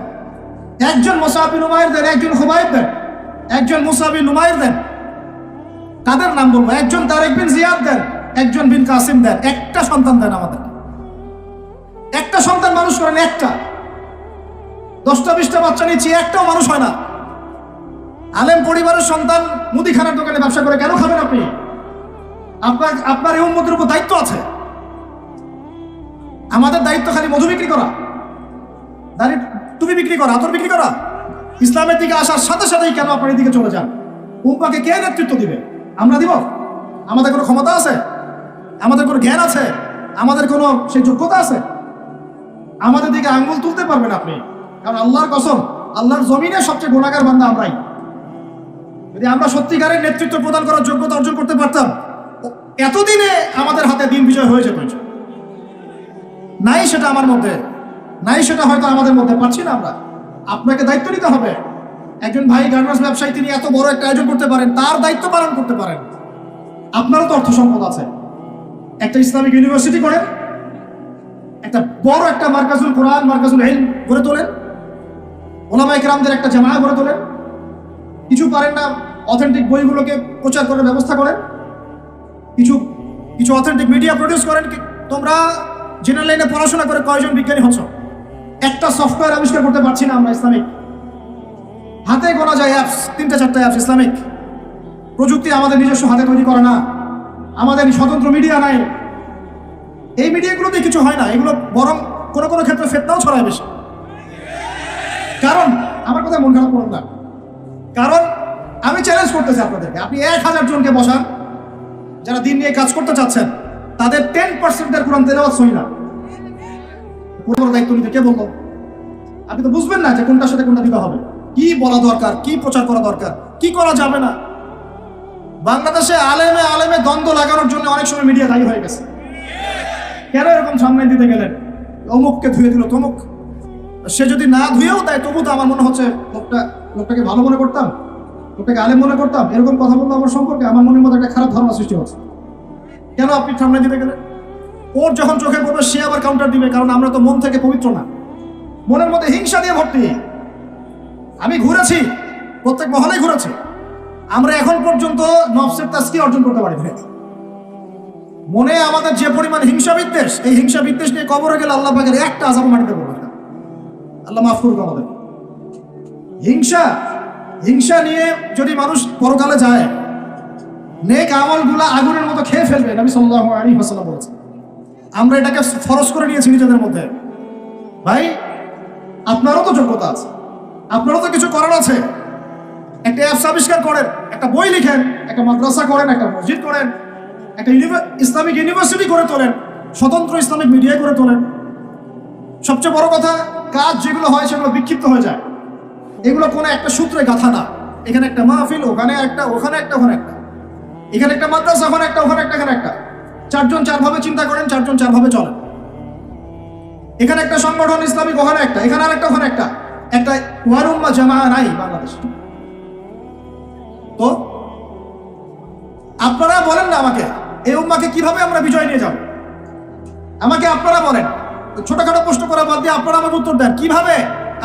Speaker 1: একজন মুসআব বিন উমাইর দেন, একজন খুবাইব দেন, একজন মুসা বিন নুমাইর দেন। কাদের নাম বলবো? একজন তারেক বিন জিয়াদ দেন, একজন বিন কাসিম দেন। একটা সন্তান দেন আমাদের, একটা সন্তান মানুষ করেন। একটা 10টা-20টা বাচ্চা নিচ্ছি, একটাও মানুষ হয় না। আলেম পরিবারের সন্তান মুদিখানার দোকানে ব্যবসা করে কেন খাবেন আপনি? আপনার এই উম্মতের উপর দায়িত্ব আছে। আমাদের দায়িত্ব খালি মধু বিক্রি করা, দাড়ি টুপি বিক্রি করা, আতর বিক্রি করা? ইসলামের দিকে আসার সাথে সাথেই কেন আপনার দিকে চলে যান? উম্মাকে কে নেতৃত্ব দিবে? আমরা দিব? আমাদের কোনো ক্ষমতা আছে? আমাদের কোনো জ্ঞান আছে? আমাদের কোনো সেই যোগ্যতা আছে? আমাদের দিকে আঙ্গুল তুলতে পারবেন আপনি? কারণ আল্লাহর কসম, আল্লাহর জমিনে সবচেয়ে গুনাহগার বান্দা আমরাই। যদি আমরা সত্যিকারের নেতৃত্ব প্রদান করার যোগ্যতা অর্জন করতে পারতাম, এতদিনে আমাদের হাতে দিন বিজয় হয়ে যেত। নাই সেটা আমার মধ্যে, নাই সেটা হয়তো আমাদের মধ্যে, পারছি না আমরা। আপনাকে দায়িত্ব নিতে হবে। একজন ভাই গার্মেন্টস ব্যবসায়ী, তিনি এত বড় একটা আয়োজন করতে পারেন, তার দায়িত্ব পালন করতে পারেন। আপনারও তো অর্থ সম্পদ আছে, একটা ইসলামিক ইউনিভার্সিটি করেন, একটা বড় একটা মার্কাজুল কোরআন, মার্কাজুল ইলম গড়ে তোলেন, ওলামায়ে কেরামদের একটা জামায়া গড়ে তোলেন। কিছু পারেন না, অথেন্টিক বইগুলোকে প্রচার করার ব্যবস্থা করেন, কিছু অথেন্টিক মিডিয়া প্রডিউস করেন। তোমরা জেনারেল লাইনে পড়াশোনা করে কয়জন বিজ্ঞানী হচ্ছ? একটা সফটওয়্যার আবিষ্কার করতে পারছি না আমরা ইসলামিক। হাতে গোনা যায় অ্যাপস, 3-4টা অ্যাপস ইসলামিক। প্রযুক্তি আমাদের নিজস্ব হাতে তৈরি করে না, আমাদের স্বতন্ত্র মিডিয়া নাই। এই মিডিয়াগুলোতে কিছু হয় না, এগুলো বরং কোনো কোনো ক্ষেত্রে ফিতনাও ছড়ায় বেশি। কারণ আমার কথা মন খারাপ করুন না, কারণ আমি চ্যালেঞ্জ করতেছি আপনাদেরকে, আপনি 1000 জনকে বসান যারা দিন নিয়ে কাজ করতে চাচ্ছেন, তাদের 10% কোরআন তেলাওয়াত সহি না। পুরো দায়িত্ব নিতে কে বললো? আপনি তো বুঝবেন না যে কোনটার সাথে কোনটা দিতে হবে, কি বলা দরকার, কি প্রচার করা দরকার, কি করা যাবে না। বাংলাদেশে আলেমে আলেমে দ্বন্দ্ব লাগানোর জন্য অনেক সময় মিডিয়া দায়ী হয়ে গেছে। কেন এরকম সামনে দিতে গেলেন? অমুককে ধুয়ে দিল তমুক। সে যদি না ধুয়েও দেয় তবু তো আমার মনে হচ্ছে লোকটাকে ভালো মনে করতাম, লোকটাকে আলেম মনে করতাম। এরকম কথা বললো আমার সম্পর্কে, আমার মনের মধ্যে একটা খারাপ ধারণা সৃষ্টি হচ্ছে। কেন আপনি সামনে দিতে গেলেন? ওর যখন চোখে পড়বে সে আবার কাউন্টার দিবে, কারণ আমরা তো মন থেকে পবিত্র না, মনের মধ্যে হিংসা দিয়ে ভর্তি। আমি ঘুরেছি, প্রত্যেক মহলেই ঘুরেছি, আমরা এখন পর্যন্ত নফসের তাসকি অর্জন করতে পারি না। মনে আমাদের যে পরিমাণ হিংসা বিদ্বেষ, এই হিংসা বিদ্বেষ নিয়ে কবরে গেলে আল্লাহ পাকের একটা আযাব মাটিতে পড়বে না। আল্লাহ মাফ করুক আমাদের। হিংসা নিয়ে যদি মানুষ পরকালে যায়, নেক আমলগুলা আগুনের মতো খেয়ে ফেলবে। নবী সাল্লাল্লাহু আলাইহি ওয়াসাল্লাম বলেছেন। আমরা এটাকে ফরজ করে নিয়েছি নিজেদের মধ্যে। ভাই, আপনারও তো যোগ্যতা আছে, আপনারও তো কিছু করার আছে। একটা অ্যাপস আবিষ্কার করেন, একটা বই লিখেন, একটা মাদ্রাসা করেন, একটা মসজিদ করেন, একটা ইসলামিক ইউনিভার্সিটি করে তোলেন, স্বতন্ত্র ইসলামিক মিডিয়া করে তোলেন। সবচেয়ে বড় কথা, কাজ যেগুলো হয় সেগুলো বিক্ষিপ্ত হয়ে যায়। এগুলো কোনো একটা সূত্রে গাথা না। এখানে একটা মাহফিল, ওখানে একটা, ওখানে একটা, ওখানে একটা, এখানে একটা মাদ্রাসা, ওখানে একটা, ওখানে একটা, এখানে একটা। চারজন চারভাবে চিন্তা করেন, চারজন চারভাবে চলেন। এখানে একটা সংগঠন ইসলামিক, ওখানে একটা, এখানে আর একটা, ওখানে একটা। একটা ওয়ার উম্মাহ জামাআহ নাই বাংলাদেশে। তো আপনারা বলেন না আমাকে, এই উম্মাহকে কিভাবে আমরা বিজয় নিয়ে যাব? আমাকে আপনারা বলেন। ছোটখাটো প্রশ্ন করা বাদ দিয়ে আপনারা আমাকে উত্তর দেন, কিভাবে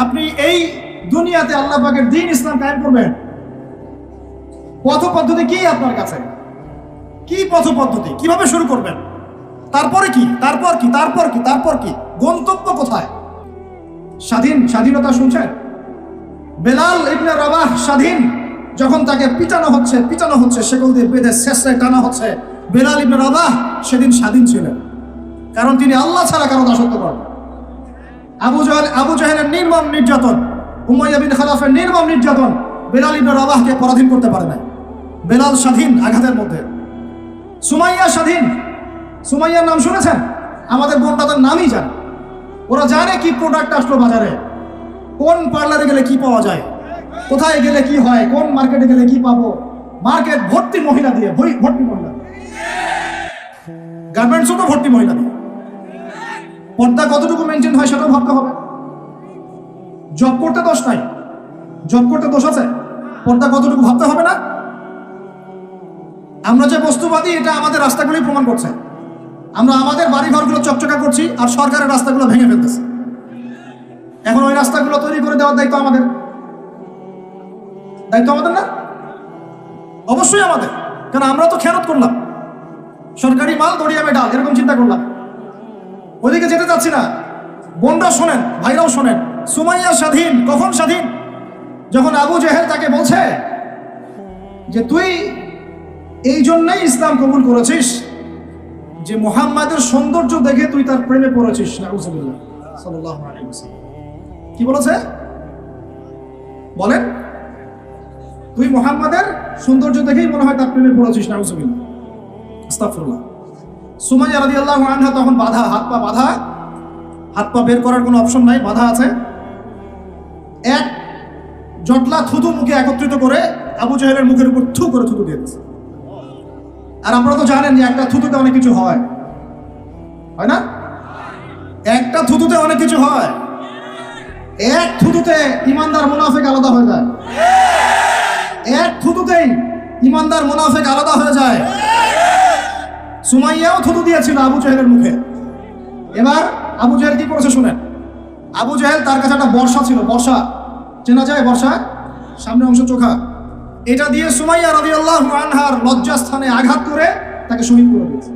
Speaker 1: আপনি এই দুনিয়াতে আল্লাহ পাকের দ্বীন ইসলাম কায়েম করবেন? পথ পদ্ধতি কি আপনার কাছে? কি পথ পদ্ধতি? কিভাবে শুরু করবেন? তারপরে কি, তারপর কি, তারপর কি, তারপর কি? গন্তব্য কোথায়? স্বাধীনতা শুনছেন? বেলাল ইবনে রাবাহ স্বাধীন, যখন তাকে পিটানো হচ্ছে, সেগুলো দিয়ে বেঁধে শেষরায় টানা হচ্ছে, বেলাল ইবনে রাবাহ সেদিন স্বাধীন ছিলেন, কারণ তিনি আল্লাহ ছাড়া কারো দাসত্ব করেন। আবু জাহেলের নির্মম নির্যাতন, উমাইয়া বিন খালাফের নির্মম নির্যাতন বেলাল ইবনে রাবাহকে পরাধীন করতে পারে না। বেলাল স্বাধীন আঘাতের মধ্যে। সুমাইয়া স্বাধীন। সুমাইয়ার নাম শুনেছেন? আমাদের বোনটা তার নামই জানে। ওরা জানে কি প্রোডাক্ট আসলো বাজারে, কোন পার্লারে গেলে কি পাওয়া যায়, কোথায় গেলে কি হয়, কোন মার্কেটে গেলে কি পাবো। মার্কেট ভর্তি মহিলা দিয়ে, ভর্তি মহিলা, গার্মেন্টসও তো ভর্তি মহিলা দিয়ে। পর্দা কতটুকু মেনটেন হয় সেটাও ভাবতে হবে। জব করতে দোষ নাই, জব করতে দোষ আছে, পর্দা কতটুকু ভাবতে হবে না? আমরা যে বস্তুবাদী, এটা আমাদের রাস্তাগুলোই প্রমাণ করছে। আমরা আমাদের বাড়িঘরগুলো চকচকা করছি আর সরকারের রাস্তাগুলো ভেঙে ফেলতেছে। এখন ওই রাস্তাগুলো তৈরি করে দেওয়ার দায়িত্ব আমাদের, না? অবশ্যই আমাদের, কারণ আমরা তো খেয়ানত করলাম, সরকারি মাল দড়িয়ামে ডাল, এরকম চিন্তা করলাম। ওইদিকে যেতে চাচ্ছি না। বোনরা শোনেন, ভাইরাও শোনেন। সুমাইয়া স্বাধীন, কখন স্বাধীন? যখন আবু জেহেল তাকে বলছে যে তুই এই জন্যই ইসলাম কবুল করেছিস যে মুহাম্মাদের সৌন্দর্য দেখে তুই তার প্রেমে পড়েছিস। নাউজুবিল্লাহ সাল্লাল্লাহু আলাইহি ওয়াসাল্লাম কি বলেছে বলেন? তুই মুহাম্মাদের সৌন্দর্য দেখেই মনে হয় তার প্রেমে পড়েছিস। নাউজুবিল্লাহ, আস্তাগফিরুল্লাহ। সুমাইয়া রাদিয়াল্লাহু আনহা তখন বাধা, হাত পা বের করার কোনো অপশন নাই, বাধা আছে। এক জটলা থুতু মুখে একত্রিত করে আবু জেহেলের মুখের উপর থু করে থুতু দিয়ে দিচ্ছে। আর আপনারা তো জানেন যে একটা থুতুতে অনেক কিছু হয় না? একটা থুতুতে অনেক কিছু হয়। এক থুতুতে ইমানদার মুনাফিক আলাদা হয়ে যায়। এক থুতুতেই ইমানদার মুনাফিক আলাদা হয়ে যায়। সুমাইয়াও থুতু দিয়েছিল আবু জেহেলের মুখে। এবার আবু জেহেল কি করেছে শুনেন। আবু জেহেল, তার কাছে একটা বর্ষা ছিল, বর্ষা চেনা যায়, বর্ষা সামনে অংশ চোখা, এটা দিয়ে সুমাইয়া রাদিয়াল্লাহু আনহার লজ্জাস্থানে আঘাত করে তাকে শহীদ করে দিয়েছে।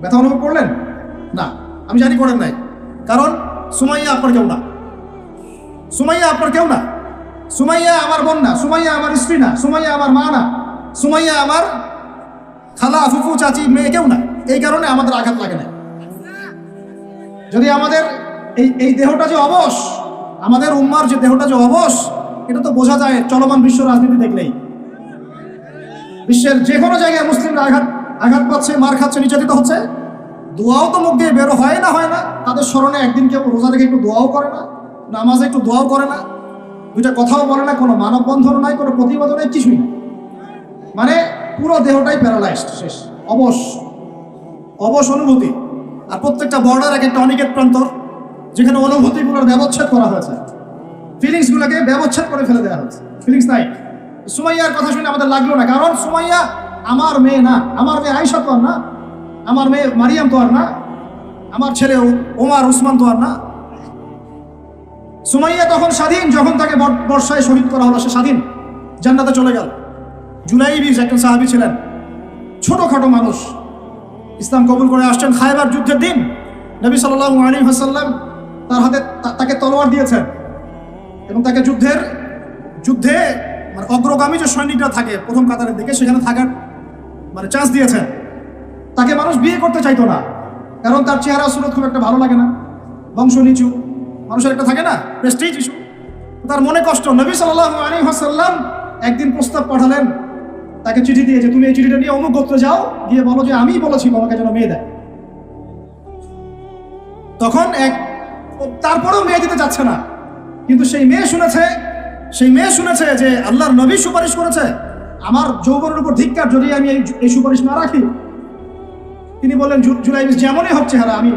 Speaker 1: ব্যথা অনুভব করলেন না? আমি জানি করেন নাই, কারণ সুমাইয়া আপনার কেউ না। সুমাইয়া আপনার কেউ না। সুমাইয়া আমার বোন না, সুমাইয়া আমার স্ত্রী না, সুমাইয়া আমার মা না, সুমাইয়া আমার খালা, ফুফু, চাচি, মেয়ে কেউ না। এই কারণে আমাদের আঘাত লাগে না। যদি আমাদের এই দেহটা যে অবশ, আমাদের উম্মার যে দেহটা যে অবশ, এটা তো বোঝা যায় চলমান বিশ্ব রাজনীতি দেখলেই। বিশ্বের যে কোনো জায়গায় মুসলিমরা আঘাত পাচ্ছে, মার খাচ্ছে, নির্যাতিত হচ্ছে। দোয়াও তো মুখ দিয়ে বেরো হয় না, তাদের স্মরণে একদিন কেউ রোজা রেখে একটু দোয়াও করে না, নামাজে একটু দোয়াও করে না, দুইটা কথাও বলে না, কোনো মানববন্ধন নাই, কোনো প্রতিবাদ নাই, কিছুই না। মানে পুরো দেহটাই প্যারালাইজড, শেষ, অবশ অনুভূতি। আর প্রত্যেকটা বর্ডার এক একটা অনিকেত প্রান্তর, যেখানে অনুভূতিগুলোর ব্যবচ্ছেদ করা হয়েছে, ফিলিংসগুলোকে ব্যবচ্ছেদ করে ফেলে দেওয়া হয়েছে, ফিলিংস নাই। সুমাইয়ার কথা শুনে আমাদের লাগলো না, কারণ সুমাইয়া আমার মেয়ে না, আমার মেয়ে আয়েশা তো আর না, আমার মেয়ে মারিয়াম তো আর না, আমার ছেলে ওমর উসমান তো আর না। সুমাইয়া তখন স্বাধীন, যখন তাকে বর্ষায় শহীদ করা হলো, সে স্বাধীন, জান্নাতে চলে গেল। জুলাইবিস একজন সাহাবী ছিলেন, ছোটখাটো মানুষ, ইসলাম কবুল করে আসছেন। খায়বার যুদ্ধের দিন নবী সাল্লাল্লাহু আলাইহি ওয়াসাল্লাম তার হাতে তাকে তলোয়ার দিয়েছেন এবং তাকে যুদ্ধে মানে অগ্রগামী যে সৈনিকরা থাকে প্রথম কাতারের দিকে, সেখানে থাকার মানে চান্স দিয়েছেন। তাকে মানুষ বিয়ে করতে চাইতো না, কারণ তার চেহারা সুরত খুব একটা ভালো লাগে না, বংশ নিচু, মানুষের একটা থাকে না প্রেস্টিজ ইস্যু, তার মনে কষ্ট। নবী সাল্লাল্লাহু আলাইহি ওয়াসাল্লাম একদিন প্রস্তাব পাঠালেন, তাকে চিঠি দিয়ে, যে তুমি এই চিঠিটা নিয়ে অমুক গোত্রে যাও, গিয়ে বলো যে আমি বলেছি তোমাকে যেন মেয়ে দেয়। তখন তারপরেও মেয়ে দিতে যাচ্ছে না, কিন্তু সেই মেয়ে শুনেছে যে আল্লাহর নবী সুপারিশ করেছে, আমার যৌবনের উপর ধিক্কার যদি আমি এই সুপারিশ না রাখি। তিনি বললেন জুলাইবিস যেমনই হোক চেহারা, আমি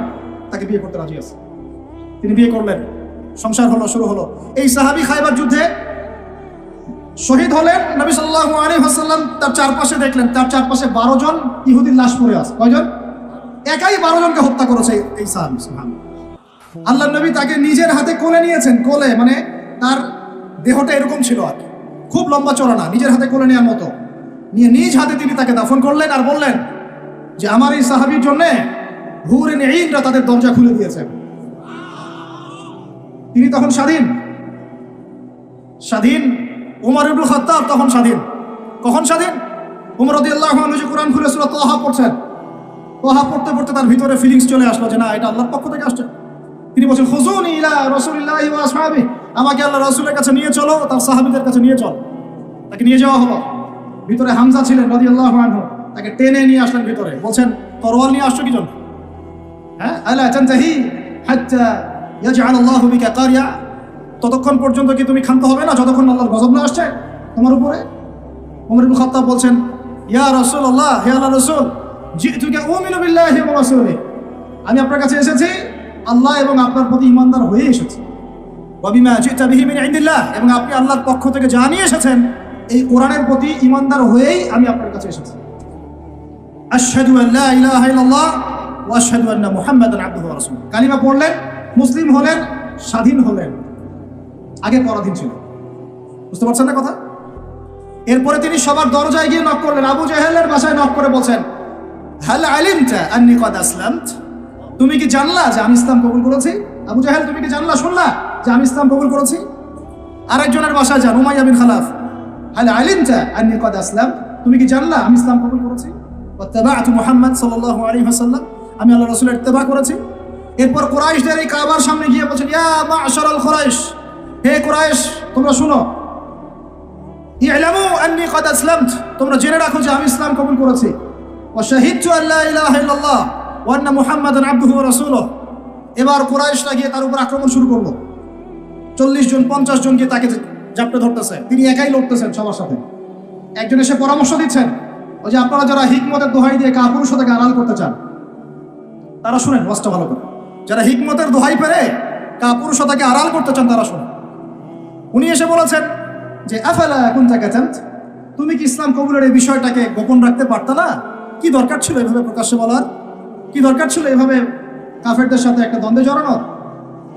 Speaker 1: তাকে বিয়ে করতে রাজি আছি। তিনি বিয়ে করলেন, সংসার হলো, শুরু হলো। এই সাহাবী খায়বার যুদ্ধে শহীদ হলেন। নবী সাল্লাল্লাহু আলাইহি ওয়াসাল্লাম তার চারপাশে দেখলেন, তার চারপাশে 12 জন ইহুদির লাশ পড়ে আছে। কয়জন? একাই 12 জনকে হত্যা করেছে এই সাহাবী। সুবহানাল্লাহ। আল্লাহর নবী তাকে নিজের হাতে কোলে নিয়েছেন, কোলে মানে তার দেহটা এরকম ছিল আর খুব লম্বা চড়া না, নিজের হাতে কোলে নেওয়ার মতো নিয়ে নিজ হাতে তিনি তাকে দাফন করলেন। আর বললেন যে আমার এই সাহাবীর জন্যে হুরে নেঈনরা তাদের দরজা খুলে দিয়েছেন। তিনি তখন স্বাধীন। উমর ইবনে খাত্তাব তখন স্বাধীন। কখন স্বাধীন? উমর রাদিয়াল্লাহু আনহু যে কোরআন খুলে সূরা তাহা পড়ছেন, তাহা পড়তে পড়তে তার ভিতরে ফিলিংস চলে আসলো যে না, এটা আল্লাহর পক্ষ থেকে আসছে। তিনি বলছেন খুযুনি ইলা রাসূলিল্লাহি ওয়া আসহাবিহি, আমাকে আল্লাহর রাসূলের কাছে নিয়ে চলো, তার সাহাবীদের কাছে নিয়ে চল। তাকে নিয়ে যাওয়া হলো। ভিতরে হামজা ছিলেন রাদিয়াল্লাহু আনহু, তাকে টেনে নিয়ে আসলেন ভিতরে। বলছেন তরোয়াল নিয়ে আসছো কি জন্য? হ্যাঁ, আলা তানতাহি হাত্তা ইয়াজআল আল্লাহু বিকা কারিয়া, ততক্ষণ পর্যন্ত কি তুমি ক্ষান্ত হবে না যতক্ষণ আল্লাহর গজব না আসছে তোমার উপরে? ওমর ইবনে খাত্তাব বলছেন ইয়া রাসূলুল্লাহ, হে আল্লাহর রাসূল, জিতুকা উমিনু বিল্লাহি ওয়া রাসূলিহি, আমি আপনার কাছে এসেছি আল্লাহ এবং আপনার প্রতি ঈমানদার হয়ে এসেছি। ওয়া বিমা জিতা বিহি মিন ইনদিল্লাহ, এবং আপনি আল্লাহর পক্ষ থেকে যা নিয়ে এসেছেন এই কোরআনের প্রতি ঈমানদার হয়েই আমি আপনার কাছে এসেছি। আশহাদু আল লা ইলাহা ইল্লাল্লাহ ওয়া আশহাদু আন্না মুহাম্মাদান আবদুহু ওয়া রাসূলুহু। কালিমা পড়লেন, মুসলিম হলেন, স্বাধীন হলেন। আগে পরাধীন ছিল। বুঝতে পারছেন না কথা? এরপরে তিনি সবার দরজায় গিয়ে নক করলেন। আবু জাহেলের বাসায় নক করে বলছেন হাল আলিমতা আন্নী কদ আসলামত, তুমি কি জানলা যে আমি ইসলাম কবুল করেছি? আবু জাহেল, তুমি কি জানলা, শুনলা যে আমি ইসলাম কবুল করেছি? আরেকজনের বাসায় যান, উমাইয়া বিন খালাফ, হাল আলিমতা আন্নী কদ আসলাম, তুমি কি জানলা আমি ইসলাম কবুল করেছি? ওয়াত্তাবা'তু মুহাম্মদ সাল্লাল্লাহু আলাইহি ওয়াসাল্লাম, আমি আল্লাহর রাসূলের ইত্তেবা করেছি। এরপর কুরাইশদের এই কাবার সামনে গিয়ে বলছেন ইয়া মা'শারাল কুরাইশ, হে কুরাইশ তোমরা শুনো, ই'লামু আন্নী কদ আসলামত, তোমরা জেনে রাখো যে আমি ইসলাম কবুল করেছি। ওয়া শাহিদতু আল্লা ইলাহা ইল্লাল্লাহ ওয়া আন্না মুহাম্মাদান আবদুহু ওয়া রাসূলুহু। এবার কুরাইশরা গিয়ে তার উপর আক্রমণ শুরু করলো। 40 জন 50 জন গিয়ে তাকে জাপটে ধরতেছে, তিনি একাই লড়তেছেন সবার সাথে। একজন এসে পরামর্শ দিচ্ছেন, ওই যে আপনারা যারা হিকমতের দোহাই দিয়ে কাপুরুষতাকে আড়াল করতে চান তারা শুনেন ওয়াজটা ভালো করে। যারা হিকমতের দোহাই পেরে কাপুরুষতাকে আড়াল করতে চান তারা শুনেন। উনি এসে বলেছেন যে আফালা কুনতা কাতামত, তুমি কি ইসলাম কবুলের এই বিষয়টাকে গোপন রাখতে পারতা না? কি দরকার ছিল এভাবে প্রকাশ্যে বলার? কি দরকার ছিল এভাবে কাফেরদের সাথে একটা দ্বন্দ্বে জড়ানোর?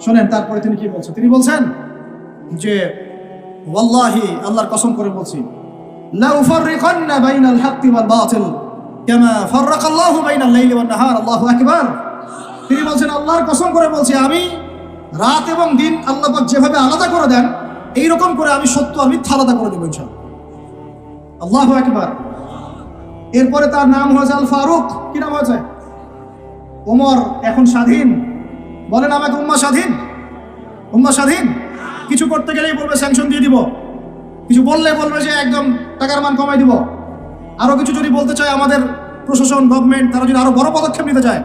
Speaker 1: শোনেন তারপরে তিনি কি বলছেন। তিনি বলছেন যে ওয়াল্লাহি, আল্লাহর কসম করে বলছি, লা উফাররিকান্না বাইনাল হাক্কি ওয়াল বাতিল কামা ফাররাকাল্লাহু বাইনাল লাইলি ওয়ান নাহার। আল্লাহু আকবার। তিনি বলছেন আল্লাহর কসম করে বলছি, আমি রাত এবং দিন আল্লাহ পাক যেভাবে আলাদা করে দেন এইরকম করে আমি সত্য আর মিথ্যা আলাদা করে দেব ইনশাআল্লাহ। আল্লাহু আকবার। এরপরে তার নাম হয়েছে আল ফারুক। কি নাম হয়েছে? ওমর এখন স্বাধীন। বলেন আমাকে উম্মাহ স্বাধীন? উম্মাহ স্বাধীন? কিছু করতে গেলেই বলবে স্যাংশন দিয়ে দিব, কিছু বললে বলবে যে একদম টাকার মান কমাই দিব, আরো কিছু যদি বলতে চায় আমাদের প্রশাসন গভর্নমেন্ট তারা যদি আরো বড় পদক্ষেপ নিতে চায়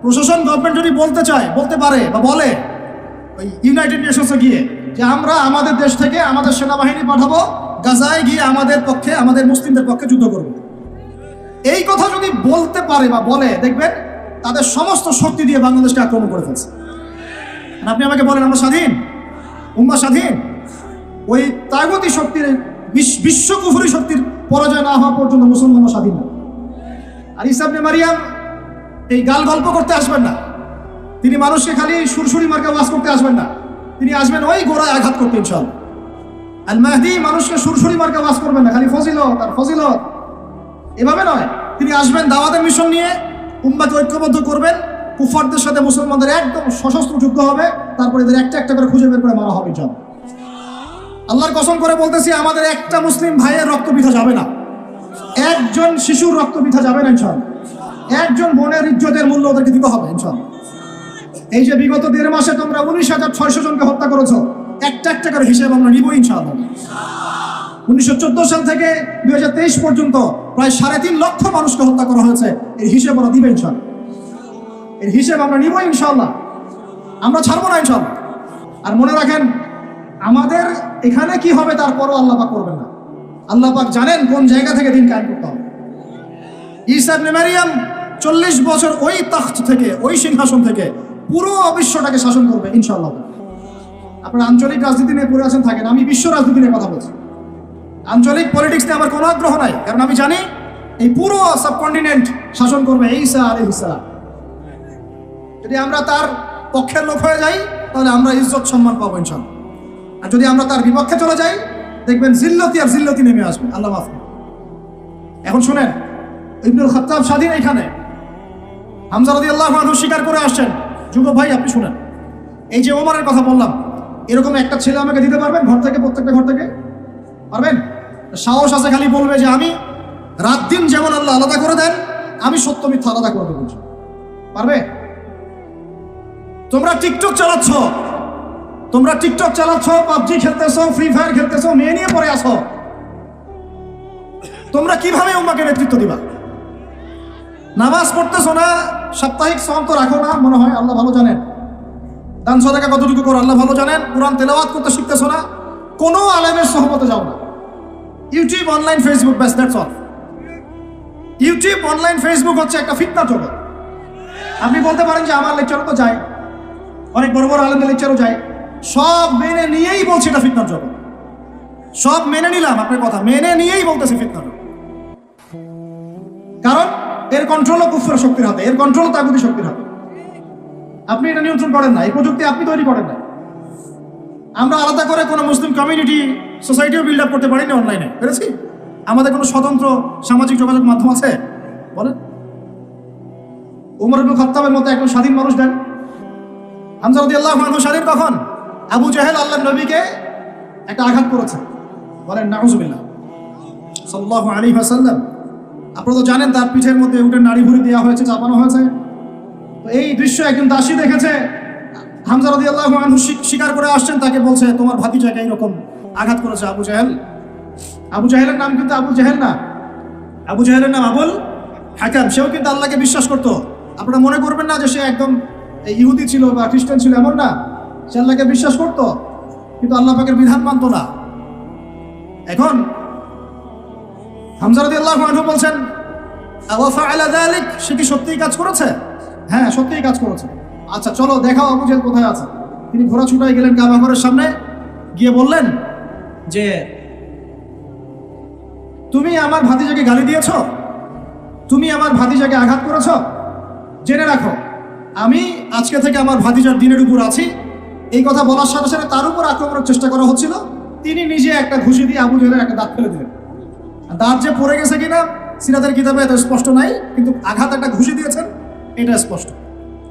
Speaker 1: প্রশাসন গভর্নমেন্ট যদি বলতে চায়, বলতে পারে বা বলে ওই ইউনাইটেড নেশনসে গিয়ে যে আমরা আমাদের দেশ থেকে আমাদের সেনাবাহিনী পাঠাবো, গাজায় গিয়ে আমাদের পক্ষে, আমাদের মুসলিমদের পক্ষে যুদ্ধ করবে, এই কথা যদি বলতে পারে বা বলে, দেখবেন তাদের সমস্ত শক্তি দিয়ে বাংলাদেশকে আক্রমণ করে ফেলছে। আপনি আমাকে বলেন আমরা স্বাধীন, উম্মাহ স্বাধীন? ওই তাগুতি শক্তির, বিশ্ব কুফরি শক্তির পরাজয় না হওয়া পর্যন্ত মুসলমানরা স্বাধীন না। আর ঈসা ইবনে মারিয়াম এই গাল গল্প করতে আসবেন না, তিনি মানুষকে খালি সুরসুরি মার্কা ওয়াজ করতে আসবেন না, তিনি আসবেন ওই গোড়ায় আঘাত করতে ইনশাআল্লাহ। আল মাহদি মানুষকে সুরসুরি মার্কা ওয়াজ করবেন না, খালি ফজিলত আর ফজিলত, এভাবে নয়। তিনি আসবেন দাওয়াতের মিশন নিয়ে, উম্মাহকে ঐক্যবদ্ধ করবেন, কুফারদের সাথে মুসলমানদের একদম সশস্ত্র যুদ্ধ হবে, তারপরে এদের একটা একটা করে খুঁজে বের করে মারা হবে ইনশাআল্লাহ। আল্লাহর কসম করে বলতেছি, আমাদের একটা মুসলিম ভাইয়ের রক্ত বৃথা যাবে না, একজন শিশুর রক্ত বৃথা যাবে না ইনশাআল্লাহ। একজন বোনের ইজ্জতের মূল্য ওদেরকে দিতে হবে ইনশাআল্লাহ। এই যে বিগত 1.5 মাসে তোমরা 19,600 জনকে হত্যা করেছো, একটা একটা করে হিসেব আমরা নিব ইনশাআল্লাহ। 1914 সাল থেকে 2023 পর্যন্ত প্রায় 3.5 লক্ষ মানুষকে হত্যা করা হয়েছে, এর হিসেব ওরা দিবে ইনশাআল্লাহ। এর হিসেব আমরা নিব ইনশাআল্লাহ, আমরা ছাড়বো না ইনশাআল্লাহ। আর মনে রাখেন, আমাদের এখানে কি হবে তারপরও আল্লাহ পাক করবেন না। আল্লাহ পাক জানেন কোন জায়গা থেকে দিন কায়েম করতে হবে। ঈসা ইবনে মারিয়াম 40 বছর ওই তখ্ত থেকে, ওই সিংহাসন থেকে পুরো বিশ্বটাকে শাসন করবে ইনশাআল্লাহ। আপনারা আঞ্চলিক রাজনীতি নিয়ে পড়ে আছেন থাকেন, আমি বিশ্ব রাজনীতি নিয়ে কথা বলছি। আঞ্চলিক পলিটিক্স নিয়ে আমার কোনো আগ্রহ নাই, কারণ আমি জানি এই পুরো সাবকন্টিনেন্ট শাসন করবে ঈসা আলাইহিস সালাম। যদি আমরা তার পক্ষের লোক হয়ে যাই, তাহলে আমরা ইজ্জত সম্মান পাবো ইনশাআল্লাহ। আর যদি আমরা তার বিপক্ষে চলে যাই, দেখবেন জিল্লতি আর জিল্লতি নেমে আসবে, আল্লাহ মাফ করুন। এখন শুনেন, ইবনুল খাত্তাব স্বাধীন এখানে, হামজা রাদিয়াল্লাহু আনহু স্বীকার করে আসছেন। যুবক ভাই আপনি শুনেন, এই যে ওমরের কথা বললাম, এরকম একটা ছেলে আমাকে দিতে পারবেন ঘর থেকে, প্রত্যেকটা ঘর থেকে পারবেন? সাহস আছে খালি বলবে যে আমি রাত দিন যেমন আল্লাহ আলাদা করে দেন, আমি সত্য মিথ্যা আলাদা করে দেবো, পারবে? তোমরা টিকটক চালাচ্ছ, পাবজি খেলতেছো, ফ্রি ফায়ার খেলতেছো, মেয়ে নিয়ে পড়ে আসো, তোমরা কিভাবে উম্মাহকে নেতৃত্ব দিবা? নামাজ পড়তেছো না, সাপ্তাহিক সওয়াব তো রাখো না মনে হয়, আল্লাহ ভালো জানেন। দান সাদাকা কতটুকু করো আল্লাহ ভালো জানেন। কোরআন তেলাওয়াত করতে শিখতেছো না, কোনো আলেমের সহবতে যাও না। ইউটিউব, অনলাইন, ফেসবুক, ব্যাস, that's all. YouTube, online, Facebook হচ্ছে একটা ফিতনা জগৎ। আপনি বলতে পারেন যে আমার লেকচারও তো যায়, অনেক বড় বড় আলেমদের লেকচারও যায়, সব মেনে নিয়েই বলছি এটা ফিতনার জগৎ। সব মেনে নিলাম, আপনার কথা মেনে নিয়েই বলতেছি ফিতনার জগৎ। কারণ এর কন্ট্রোলও কুফরের শক্তির হাতে, এর কন্ট্রোল তাগুতি শক্তির হাতে। আপনি এটা নিয়ন্ত্রণ করেন না, এই প্রযুক্তি আপনি তৈরি করেন না। আমরা আলাদা করে কোনো মুসলিম কমিউনিটি, সোসাইটিও বিল্ড আপ করতে পারিনি অনলাইনে, পেরেছি? আমাদের কোনো স্বতন্ত্র সামাজিক যোগাযোগ মাধ্যম আছে? বলেন। উমর ইবনে খাত্তাবের মতো একজন স্বাধীন মানুষ দেন। হামজা রাদিয়াল্লাহু আনহু স্বাধীন কখন? আবু জাহেল আল্লাহর নবীকে একটা আঘাত করেছে, বলেন নাউজুবিল্লাহ, সাল্লাল্লাহু আলাইহি ওয়াসাল্লাম। আপনারা তো জানেন তার পিঠের মধ্যে উটের নাড়ি ভুঁড়ি দেওয়া হয়েছে, চাপানো হয়েছে। তো এই দৃশ্য একজন দাসী দেখেছে, হামজা রাদিয়াল্লাহু আনহু স্বীকার করে আসছেন, তাকে বলছে তোমার ভাতিজাকে এইরকম আঘাত করেছে আবু জাহেল। আবু জাহেলের নাম কিন্তু আবু জাহেল না, আবু জাহেলের নাম আবুল হাকাম। সেও কিন্তু আল্লাহকে বিশ্বাস করতো। আপনারা মনে করবেন না যে সে একদম ইহুদি ছিল বা খ্রিস্টান ছিল, এমন না। সে আল্লাহকে বিশ্বাস করতো, কিন্তু আল্লাহ পাকের বিধান মানত না। এখন হামজা রাদিয়াল্লাহু আনহু বলছেন আওয়া ফাআলা যালিক, সে কি সত্যিই কাজ করেছে? হ্যাঁ, সত্যিই কাজ করেছে। আচ্ছা চলো দেখাও আবু জাহেল কোথায় আছে। তিনি ঘোড়া ছুটাই গেলেন কাবা ঘরের সামনে, গিয়ে বললেন যে তুমি আমার ভাতিজাকে গালি দিয়েছ, তুমি আমার ভাতিজাকে আঘাত করেছ, জেনে রাখো আমি আজকে থেকে আমার ভাতিজার দিনের উপর আছি। এই কথা বলার সাথে সাথে তার উপর আক্রমণের চেষ্টা করা হচ্ছিল। তিনি নিজে একটা ঘুষি দিয়ে আবু জাহেলের একটা দাঁত ফেলে দিলেন। দাঁত যে পড়ে গেছে কিনা সিরাতের কিতাবে এত স্পষ্ট নাই, কিন্তু আঘাত একটা ঘুষি দিয়েছেন এটা স্পষ্ট।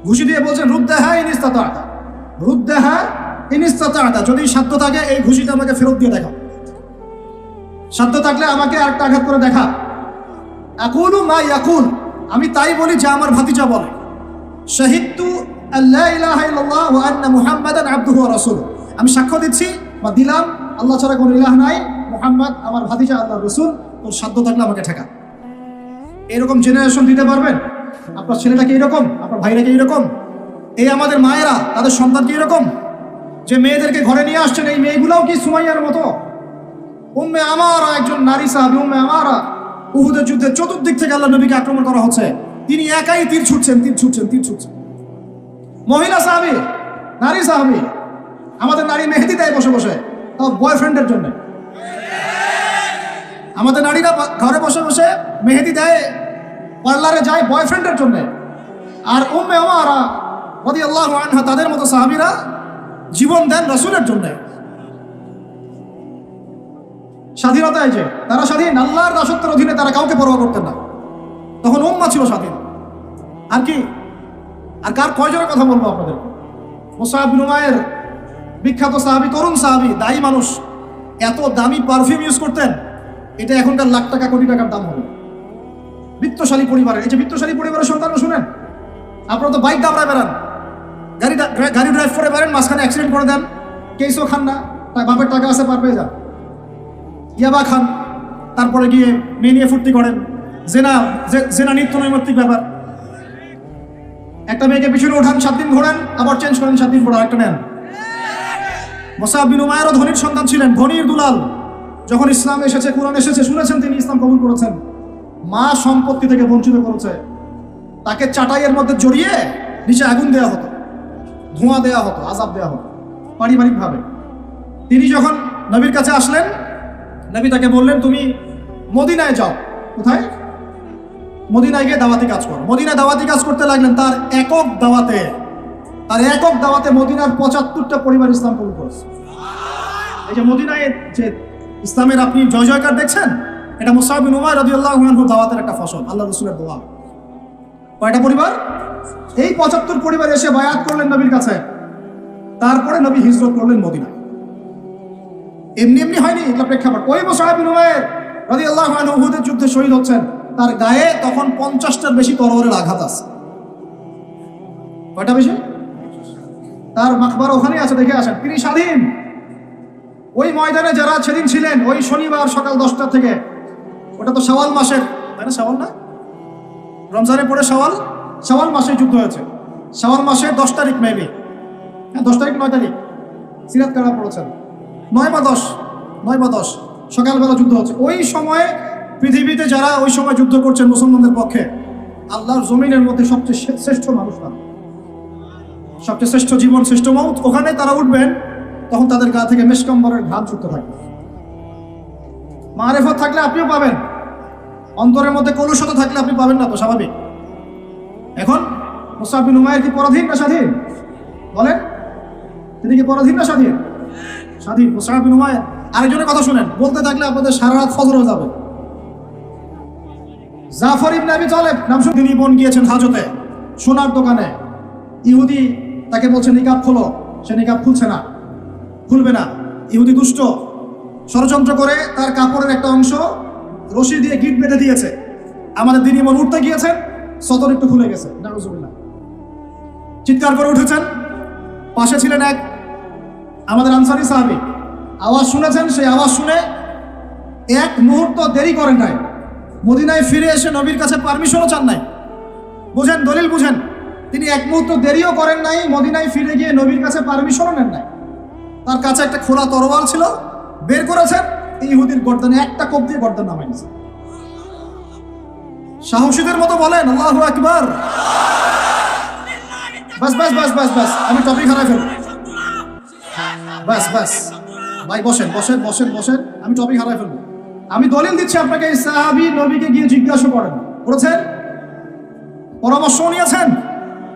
Speaker 1: ঘুষি দিয়ে বলছেন রুদ্দাহা ইনিস্তাতা, রুদ্দাহা ইনিস্তাতা, যদি সাধ্য থাকে এই ঘুষিটা আমাকে ফেরত দিয়ে দেখা, সাধ্য থাকলে আমাকে আরেকটা আঘাত করে দেখা। আকুলু মা ইয়াকুল, আমি তাই বলি যা আমার ভাতিজা বলে। শাহিদতু আল্লা ইলাহা ইল্লাল্লাহ ওয়া আন্না মুহাম্মাদান আবদুহু ওয়া রাসূলুহু, আমি সাক্ষ্য দিচ্ছি বা দিলাম আল্লাহ ছাড়া কোনো ইলাহ নাই, মুহাম্মদ আমার ভাতিজা আল্লাহর রাসূল। তোর সাধ্য থাকলে আমাকে ঠেকা। এরকম জেনারেশন দিতে পারবেন? আপনার ছেলেটা কি এরকম, আপনার ভাইরা কি এরকম, এই আমাদের মায়েরা তাদের সন্তান কি এরকম, যে মেয়েদেরকে ঘরে নিয়ে আসছেন এই মেয়েগুলোও কি সুমাইয়ার মতো? উম্মে আমারা একজন নারী সাহাবী, উম্মে আমারা উহুদের যুদ্ধে চতুর্দিক থেকে আল্লাহ নবীকে আক্রমণ করা হচ্ছে, তিনি একাই তীর ছুটছেন। মহিলা সাহাবী, নারী সাহাবী, আমাদের নারী মেহেদি দেয় বসে বসে, তাও বয়ফ্রেন্ডের জন্য। আমাদের নারীরা ঘরে বসে বসে মেহেদি দেয়, পার্লারে যায় বয়ফ্রেন্ডের জন্য। আর উম্মে আমারা রাদিয়াল্লাহু আনহা তাদের মতো সাহাবীরা জীবন দেন রাসূলের জন্য। স্বাধীনতা এই যে তারা স্বাধীন, আল্লাহর দাসত্বের অধীনে তারা কাউকে পরোয়া করতেন না, তখন উম্মাহ ছিল স্বাধীন। আর কি, আর কার কয়জনের কথা বলবো আপনাদের? মুসআব বিন উমাইর, বিখ্যাত সাহাবী, তরুণ সাহাবী, দায়ী মানুষ, এত দামি পারফিউম ইউজ করতেন, এটা এখনকার লাখ টাকা কোটি টাকার দাম হবে। বিত্তশালী পরিবারের, এই যে বিত্তশালী পরিবারের সন্তানরা শুনেন, আপনারা তো বাইক দাবড়ায় বেড়ান, গাড়ি ড্রাইভ করে বেড়ান, মাঝখানে অ্যাক্সিডেন্ট করে দেন, কেসও খান না, তাই বাপের টাকা আছে পার পেয়ে যান, ইয়াবা খান, তারপরে গিয়ে মেয়ে নিয়ে ফুর্তি করেন, জেনা নিত্য নৈমিত্তিক ব্যাপার। একটা মেয়েকে পিছনে ওঠান, 7 দিন ঘোরান, আবার চেঞ্জ করেন, 7 দিন পর আরেকটা নেন। মুসআব বিন উমাইরও ধনীর সন্তান ছিলেন, ধনীর দুলাল। যখন ইসলাম এসেছে, কুরআন এসেছে, শুনেছেন তিনি ইসলাম কবুল করেছেন, মা সম্পত্তি থেকে বঞ্চিত করেছে, তাকে চাটাইয়ের মধ্যে জড়িয়ে নিচে আগুন দেওয়া হতো, ধোঁয়া দেওয়া হতো, আযাব দেওয়া হতো পারিবারিকভাবে। তিনি যখন নবীর কাছে আসলেন, নবী তাকে বললেন, তুমি মদিনায় যাও। কোথায়? মদিনায় গিয়ে দাওয়াতি কাজ করো। মদিনায় দাওয়াতি কাজ করতে লাগলেন। তার একক দাওয়াতে মদিনার 75টা পরিবার ইসলাম কবুল করেছে। এই যে মদিনায় যে ইসলামের আপনি জয় জয়কার দেখছেন, এটা মুসআব বিন উমাইর রাদিয়াল্লাহু আনহু দাওয়াতের একটা ফসল, আল্লাহ রাসূলের দোয়া। কয়টা পরিবার? এই 75 পরিবার এসে বায়াত করলেন নবীর কাছে। তারপরে নবী হিজরত করলেন মদিনায়। এমনি এমনি হয়নি, এটা প্রেক্ষাপট। ওই মুসআব বিন উমাইর রাদিয়াল্লাহু আনহু উহুদের যুদ্ধে শহীদ হচ্ছেন, তার গায়ে তখন 50টার বেশি তরবারের আঘাত আছে। কয়টা বেশি? তার মাকবারা ওখানে আছে, দেখে আসেন। তিনি স্বাধীন। ওই ময়দানে যারা সেদিন ছিলেন, ওই শনিবার সকাল 10টা থেকে, ওটা তো শাওয়াল মাসের, তাই না? শাওয়াল না, রমজানের পরে শাওয়াল মাসে যুদ্ধ হয়েছে। শাওয়াল মাসের 10 তারিখ মেবি, হ্যাঁ 10 তারিখ 9 তারিখ সিরাত কারা পড়েছেন, 9 বা 10 সকালবেলা যুদ্ধ হচ্ছে। ওই সময়ে পৃথিবীতে যারা ওই সময় যুদ্ধ করছেন মুসলমানদের পক্ষে, আল্লাহর জমিনের মধ্যে সবচেয়ে শ্রেষ্ঠ মানুষ, সবচেয়ে শ্রেষ্ঠ জীবন, শ্রেষ্ঠ মউত, ওখানে তারা উঠবেন, তখন তাদের গা থেকে মেশকাম্বরের ঘাম ছুটতে থাকবে। মারেফত থাকলে আপনিও পাবেন, অন্তরের মধ্যে কলুষতা থাকলে আপনি পাবেন না, তো স্বাভাবিক। এখন মুসআব বিন উমাইর কি পরাধীন না স্বাধীন? বলেন, তিনি কি পরাধীন না স্বাধীন? স্বাধীন মুসআব বিন উমাইর। আরেকজনের কথা শুনেন, বলতে থাকলে আপনাদের সারা রাত ফজর হয়ে যাবে। জাফর ইবনে আবি তালেব নাম শুনে, তিনি বোন গিয়েছেন হাজতে, সোনার দোকানে। ইহুদি তাকে বলছে নিকাব খোলো, সে নিকাব খুলবে না। ইহুদি দুষ্ট, ষড়যন্ত্র করে তার কাপড়ের একটা অংশ রশি দিয়ে গিট বেঁধে দিয়েছে। আমাদের দিনী বোন উঠতে গিয়েছেন, সতর একটু খুলে গেছে, নাউজুবিল্লাহ, চিৎকার করে উঠেছেন। পাশে ছিলেন এক আমাদের আনসারী সাহাবী, আওয়াজ শুনেছেন। সেই আওয়াজ শুনে এক মুহূর্ত দেরি করেন নাই, মদিনায় ফিরে এসে নবীর কাছে পারমিশনও চান নাই। বুঝেন, দলিল বুঝেন। তিনি এক মুহূর্ত দেরিও করেন নাই, মদিনায় ফিরে গিয়ে নবীর কাছে পারমিশনও নেন নাই। তার কাছে একটা খোলা তরোয়াল ছিল, বের করেছেন, ইহুদির গর্দানে একটা কোপ দিয়ে গর্দান নামাই দিয়েছে। সাহসীদের মতো বলেন আল্লাহু আকবার। বাস বাস বাস বাস বাস, আমি টপিক হারাই ফেলব। বাস বাস ভাই, বসেন বসেন বসেন বসেন, আমি টপিক হারাই ফেলবো। আমি দলিল দিচ্ছি আপনাকে। এই সাহাবী নবীকে গিয়ে জিজ্ঞাসা করেছেন, পরামর্শ নিয়েছেন,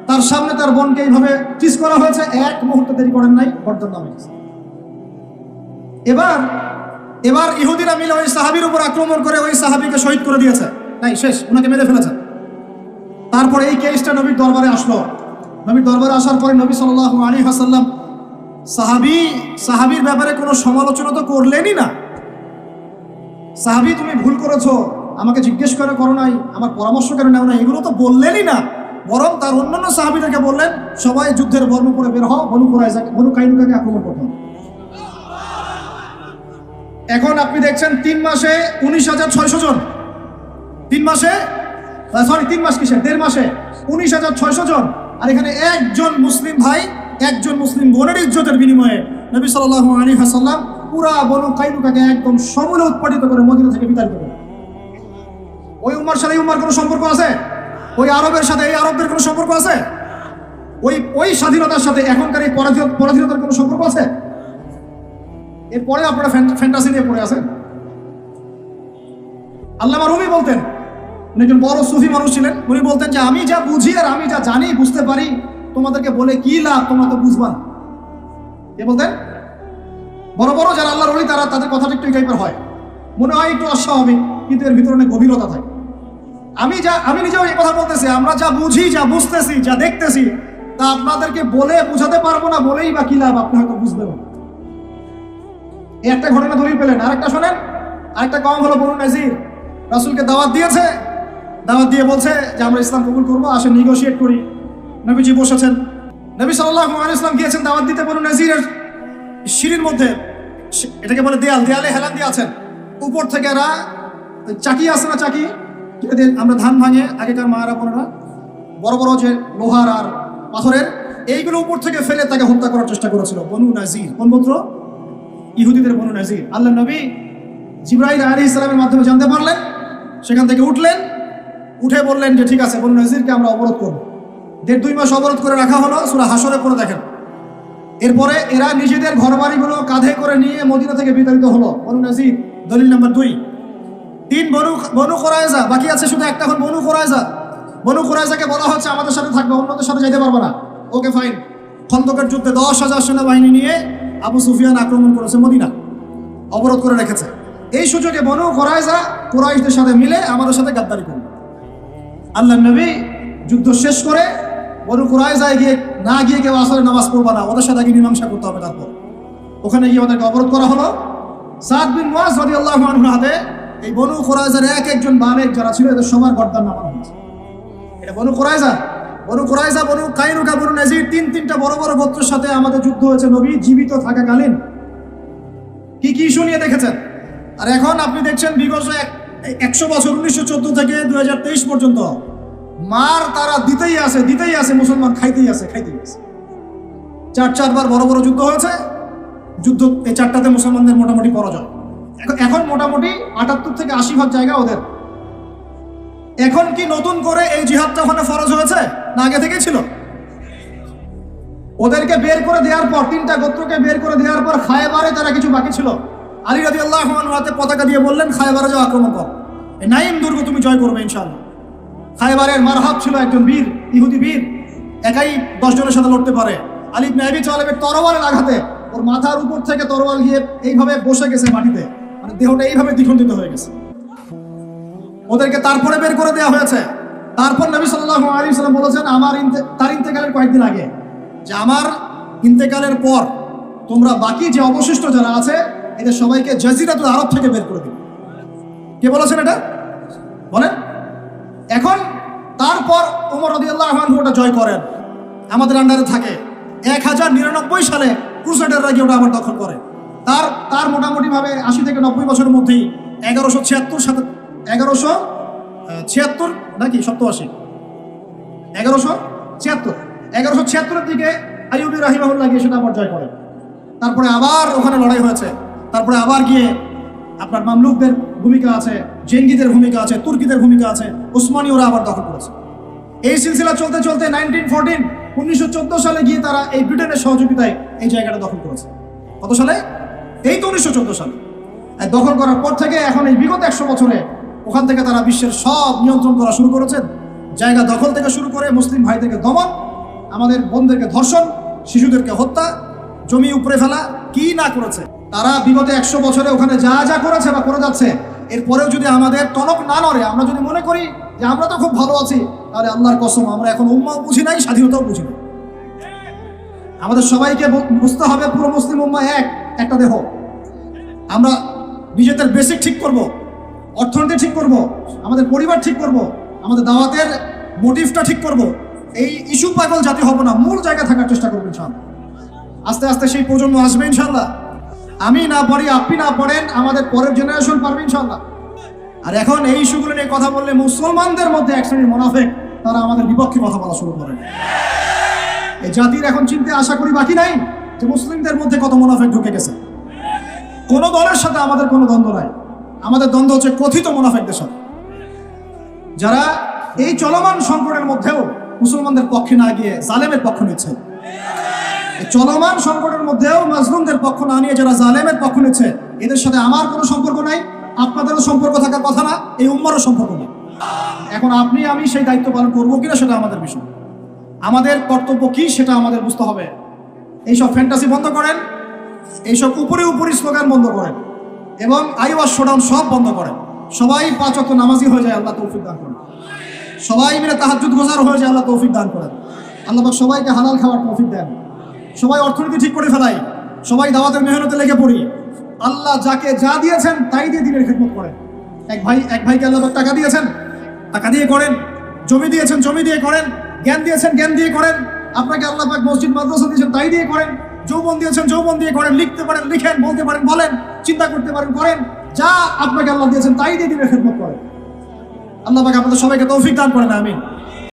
Speaker 1: তার সামনে তার বোনকে এইভাবে কিস করা হয়েছে, এক মুহূর্ত দেরি করেন নাই, গর্দান নামাই দিয়েছে। এবার ইহুদিরা মিলে ওই সাহাবীর উপর আক্রমণ করে ওই সাহাবীকে শহীদ করে দিয়েছে। তাই শেষ, ওনাকে মেরে ফেলেছে। তারপরে এই কেসটা নবীর দরবারে আসলো। নবীর দরবারে আসার পরে নবী সাল্লাল্লাহু আলাইহি ওয়াসাল্লাম সাহাবীর ব্যাপারে কোনো সমালোচনা তো করলেনই না। সাহাবী, তুমি ভুল করেছো, আমাকে জিজ্ঞেস করে করো নাই, আমার পরামর্শ কেন নেও না, এগুলো তো বললেনই না। বরং তার অন্যান্য সাহাবীদেরকে বললেন, সবাই যুদ্ধের বর্ম করে বের হও, বনু কাইনুকাকে আক্রমণ করতে হবে। এখন আপনি দেখছেন 3 মাসে 19,600 জন, 3 মাসে সরি 3 মাস কিসের 1.5 মাসে 19,600 জন। আর এখানে একজন মুসলিম ভাই, একজন মুসলিম বোনের ইজ্জতের বিনিময়ে নবী সাল্লাল্লাহু আলাইহি ওয়াসাল্লাম পুরা বনু কাইনুকাকে একদম সমূলে উৎপাদিত করে মদিনা থেকে বিতাড়িত করেন। ওই উম্মার সাথে উম্মার কোনো সম্পর্ক আছে? ওই আরবের সাথে এই আরবদের কোনো সম্পর্ক আছে? ওই স্বাধীনতার সাথে এখনকার এই পরাধীনতার কোনো সম্পর্ক আছে? এরপরে আপনারা ফ্যান্টাসি নিয়ে পড়ে আছেন। আল্লামা রুমি বলতেন, উনি একজন বড় সুফি মানুষ ছিলেন, উনি বলতেন যে আমি যা বুঝি আর আমি যা জানি বুঝতে পারি, তোমাদেরকে বলে কি লাভ, তোমরা তো বুঝবা না। কে বলতেন? বড় বড় যারা আল্লাহর ওলি তারা, তাদের কথাটা একটু এই টাইপের হয়, মনে হয় একটু অস্বাভাবিক, কিন্তু এর ভিতরে অনেক গভীরতা থাকে। আমি নিজেও এই কথা বলতেছি, আমরা যা বুঝি, যা বুঝতেছি, যা দেখতেছি, তা আপনাদেরকে বলে বুঝাতে পারবো না, বলেই বা কি লাভ, আপনি হয়তো বুঝবেন না। এই একটা ঘটনা দলিল পেলেন। আরেকটা শোনেন, আরেকটা কম হলো বনু নাজির রাসূলকে দাওয়াত দিয়েছে, দাওয়াত দিয়ে বলছে যে আমরা ইসলাম কবুল করবো, আসেন নেগোশিয়েট করি। নবীজি বসেছেন, নবী সাল্লাল্লাহু আলাইহি ওয়াসাল্লাম গিয়েছেন দাওয়াত দিতে বনু নাজিরের সিঁড়ির মধ্যে, এটাকে বলে দেয়ালে হেলান দিয়ে আছেন। উপর থেকে এরা চাকি আছে না, চাকি যেটা দিয়ে আমরা ধান ভাঙে, আগেকার মায়েরা বোনেরা, বড় বড় যে লোহার আর পাথরের, এইগুলো উপর থেকে ফেলে তাকে হত্যা করার চেষ্টা করেছিল বনু নাজির। কোন গোত্র? ইহুদিদের বনু নাজির। আল্লাহ নবী জিবরাইল আলাইহিস সালামের মাধ্যমে জানতে পারলেন, সেখান থেকে উঠলেন, উঠে বললেন যে ঠিক আছে, বনু নাজিরকে আমরা অবরোধ করব। 1.5-2 মাস অবরোধ করে রাখা হলো, সূরা হাশরে পড়ে দেখেন। এরপরে এরা নিজেদের ঘরবাড়িগুলো কাঁধে করে নিয়ে মদিনা থেকে বিতাড়িত হলো। বনু নাজির দলিল নাম্বার 2। 3 বনু কুরাইজা, বাকি আছে শুধু একটা, এখন বনু কুরাইজা। বনু কুরাইজাকে বলা হচ্ছে আমাদের সাথে থাকবে, অন্যদের সাথে যেতে পারবে না। Okay fine. খন্দকের যুদ্ধে 10,000 সেনাবাহিনী নিয়ে আবু সুফিয়ান আক্রমণ করেছে মদিনা, অবরোধ করে রেখেছে। এই সুযোগে বনু কুরাইজা কুরাইশদের সাথে মিলে আমাদের সাথে গাদ্দারি করবে। আল্লাহ নবী যুদ্ধ শেষ করে বনু কুরাইজায় গিয়ে কেউ আসরের নামাজ পড়বে না, ওদের সাথে আগে মীমাংসা করতে হবে। তারপর ওখানে গিয়ে ওদেরকে অবরোধ করা হলো। সাদ বিন মুআজ রাদিয়াল্লাহু আনহুর হাতে এই বনু কুরাইজার এক-একজন বালেক যারা ছিল, এদের সবার গর্দান নামানো হয়েছে। এটা বনু কুরাইজা, বনু কাইনুকা, বনু নাজির, 3টা বড় বড় গোত্রের সাথে আমাদের যুদ্ধ হয়েছে নবী জীবিত থাকাকালীন। কি কি শুনিয়ে দেখেছেন। আর এখন আপনি দেখছেন বিগত 100 বছর, 1914 থেকে 2023 পর্যন্ত মার তারা দিতেই আছে, মুসলমান খাইতেই আছে। 4বার বড় বড় যুদ্ধ হয়েছে। যুদ্ধ এই 4টাতে মুসলমানদের মোটামুটি পরাজয়। এখন মোটামুটি 78 থেকে 80% জায়গা ওদের। এখন কি নতুন করে এই জিহাদটা ওখানে ফরজ হয়েছে, না আগে থেকেই ছিল? ওদেরকে বের করে দেওয়ার পর, 3টা গোত্রকে বের করে দেওয়ার পর খায়বারে তারা কিছু বাকি ছিল। আলী রাদিয়াল্লাহু আনহু হাতে পতাকা দিয়ে বললেন, খায়বারে যাও, আক্রমণ কর, এই নাইম দুর্গ তুমি জয় করবে ইনশাআল্লাহ। খায়বারের মারহাব ছিল একজন বীর, ইহুদি বীর, একাই 10 জনের সাথে লড়তে পারে। আলী ইবনে আবি তালেবের তরবারের আঘাতে ওর মাথার উপর থেকে তরবাল গিয়ে এইভাবে বসে গেছে মাটিতে, মানে দেহটা এইভাবে দ্বিখণ্ডিত হয়ে গেছে। ওদেরকে তারপরে বের করে দেওয়া হয়েছে। তারপর নবী সাল্লাল্লাহু আলাইহি ওয়াসাল্লাম বলেছেন তার ইন্তেকালের কয়েকদিন আগে, যে আমার ইন্তেকালের পর তোমরা বাকি যে অবশিষ্ট যারা আছে এদের সবাইকে জাজিরাতুল আরব থেকে বের করে দিবে। কে বলেছেন এটা? বলেন। এখন তারপর ওমর রাদিয়াল্লাহু আনহু ওটা জয় করেন, আমাদের আন্ডারে থাকে। 1099 সালে ক্রুসেডাররা গিয়ে ওটা আবার দখল করে। তার মোটামুটি ভাবে 80 থেকে 90 বছরের মধ্যেই 1176 নাকি 87, 1176 দিকে আইয়ুবী রাহিমাহুল্লাহ গিয়ে সেটা আবার জয় করেন। তারপরে আবার ওখানে লড়াই হয়েছে। তারপরে আবার গিয়ে আপনার মামলুকদের ভূমিকা আছে, জেঙ্গিদের ভূমিকা আছে, তুর্কিদের ভূমিকা আছে, ওসমানীয়রা আবার দখল করেছে। এই সিলসিলা চলতে চলতে 1914 সালে গিয়ে তারা এই ব্রিটেনের সহযোগিতায় এই জায়গাটা দখল করেছে। কত সালে? এই তো 1914 সালে। দখল করার পর থেকে এখন এই বিগত 100 বছরে ওখান থেকে তারা বিশ্বের সব নিয়ন্ত্রণ করা শুরু করেছেন। জায়গা দখল থেকে শুরু করে মুসলিম ভাইদেরকে দমন, আমাদের বোনদেরকে ধর্ষণ, শিশুদেরকে হত্যা, জমি উপড়ে ফেলা, কি না করেছে তারা বিগত 100 বছরে ওখানে যা যা করেছে বা করে যাচ্ছে। এরপরেও যদি আমাদের টনক না নড়ে, আমরা যদি মনে করি যে আমরা তো খুব ভালো আছি, তাহলে আল্লাহর কসম আমরা এখন উম্মাও বুঝি নাই, স্বাধীনতাও বুঝি না। আমাদের সবাইকে বুঝতে হবে পুরো মুসলিম উম্মা একটা দেহ। আমরা নিজেদের বেসিক ঠিক করব, অর্থনীতি ঠিক করব, আমাদের পরিবার ঠিক করব, আমাদের দাওয়াতের মোটিভটা ঠিক করব। এই ইস্যু পাগল জাতি হব না, মূল জায়গা থাকার চেষ্টা করবো ইনশাআল্লাহ। আস্তে আস্তে সেই প্রজন্ম আসবে ইনশাআল্লাহ। আমি না পারি, আপনি না পারেন, আমাদের পরের জেনারেশন পারবে ইনশাআল্লাহ। আর এখন এই ইস্যুগুলো নিয়ে কথা বললে মুসলমানদের মধ্যে এক শ্রেণীর মুনাফিক তারা আমাদের বিপক্ষে কথা বলা শুরু করে। এই জাতির এখন চিনতে আশা করি বাকি নাই যে মুসলিমদের মধ্যে কত মুনাফিক ঢুকে গেছে। কোন দলের সাথে আমাদের কোনো দ্বন্দ্ব নাই, আমাদের দ্বন্দ্ব হচ্ছে কথিত মুনাফিকদের সাথে, যারা এই চলমান সংকটের মধ্যেও মুসলমানদের পক্ষে না গিয়ে জালেমের পক্ষ নিচ্ছে। এই চলমান সংকটের মধ্যেও মাজলুমদের পক্ষ না নিয়ে যারা জালেমের পক্ষ নিচ্ছে, এদের সাথে আমার কোনো সম্পর্ক নাই, আপনাদেরও সম্পর্ক থাকার কথা না, এই উম্মারও সম্পর্ক নেই। এখন আপনি আমি সেই দায়িত্ব পালন করবো কিনা সেটা আমাদের বিষয়, আমাদের কর্তব্য কি সেটা আমাদের বুঝতে হবে। এইসব ফ্যান্টাসি বন্ধ করেন, এইসব উপরে উপরি স্লোগান বন্ধ করেন এবং আইওয়াজ শোডাউন সব বন্ধ করেন। সবাই 5 ওয়াক্ত নামাজি হয়ে যায়, আল্লাহ তৌফিক দান করেন। সবাই মিলে তাহাজ্জুদ গুজার হয়ে যায়, আল্লাহ তৌফিক দান করেন। আল্লাহ পাক সবাইকে হালাল খাওয়ার তৌফিক দেন। সবাই অর্থনীতি ঠিক করে ফেলাই, সবাই দাওয়াতের মেহনতে লেগে পড়ি। আল্লাহ যাকে যা দিয়েছেন তাই দিয়ে দিনের খেদমত করেন। এক ভাইকে আল্লাহ পাক টাকা দিয়েছেন, টাকা দিয়ে করেন। জমি দিয়েছেন, জমি দিয়ে করেন। জ্ঞান দিয়েছেন, জ্ঞান দিয়ে করেন। আপনাকে আল্লাহ পাক মসজিদ মাদ্রাসা দিয়েছেন, তাই দিয়ে করেন। যৌবন দিয়েছেন, যৌবন দিয়ে করেন। লিখতে পারেন, লিখেন। বলতে পারেন, বলেন। চিন্তা করতে পারেন, করেন। যা আপনাকে আল্লাহ দিয়েছেন তাই দিয়ে দিনের খেদমত করেন। আল্লাহ পাক আপনাদের সবাইকে তৌফিক দান করেন, আমিন।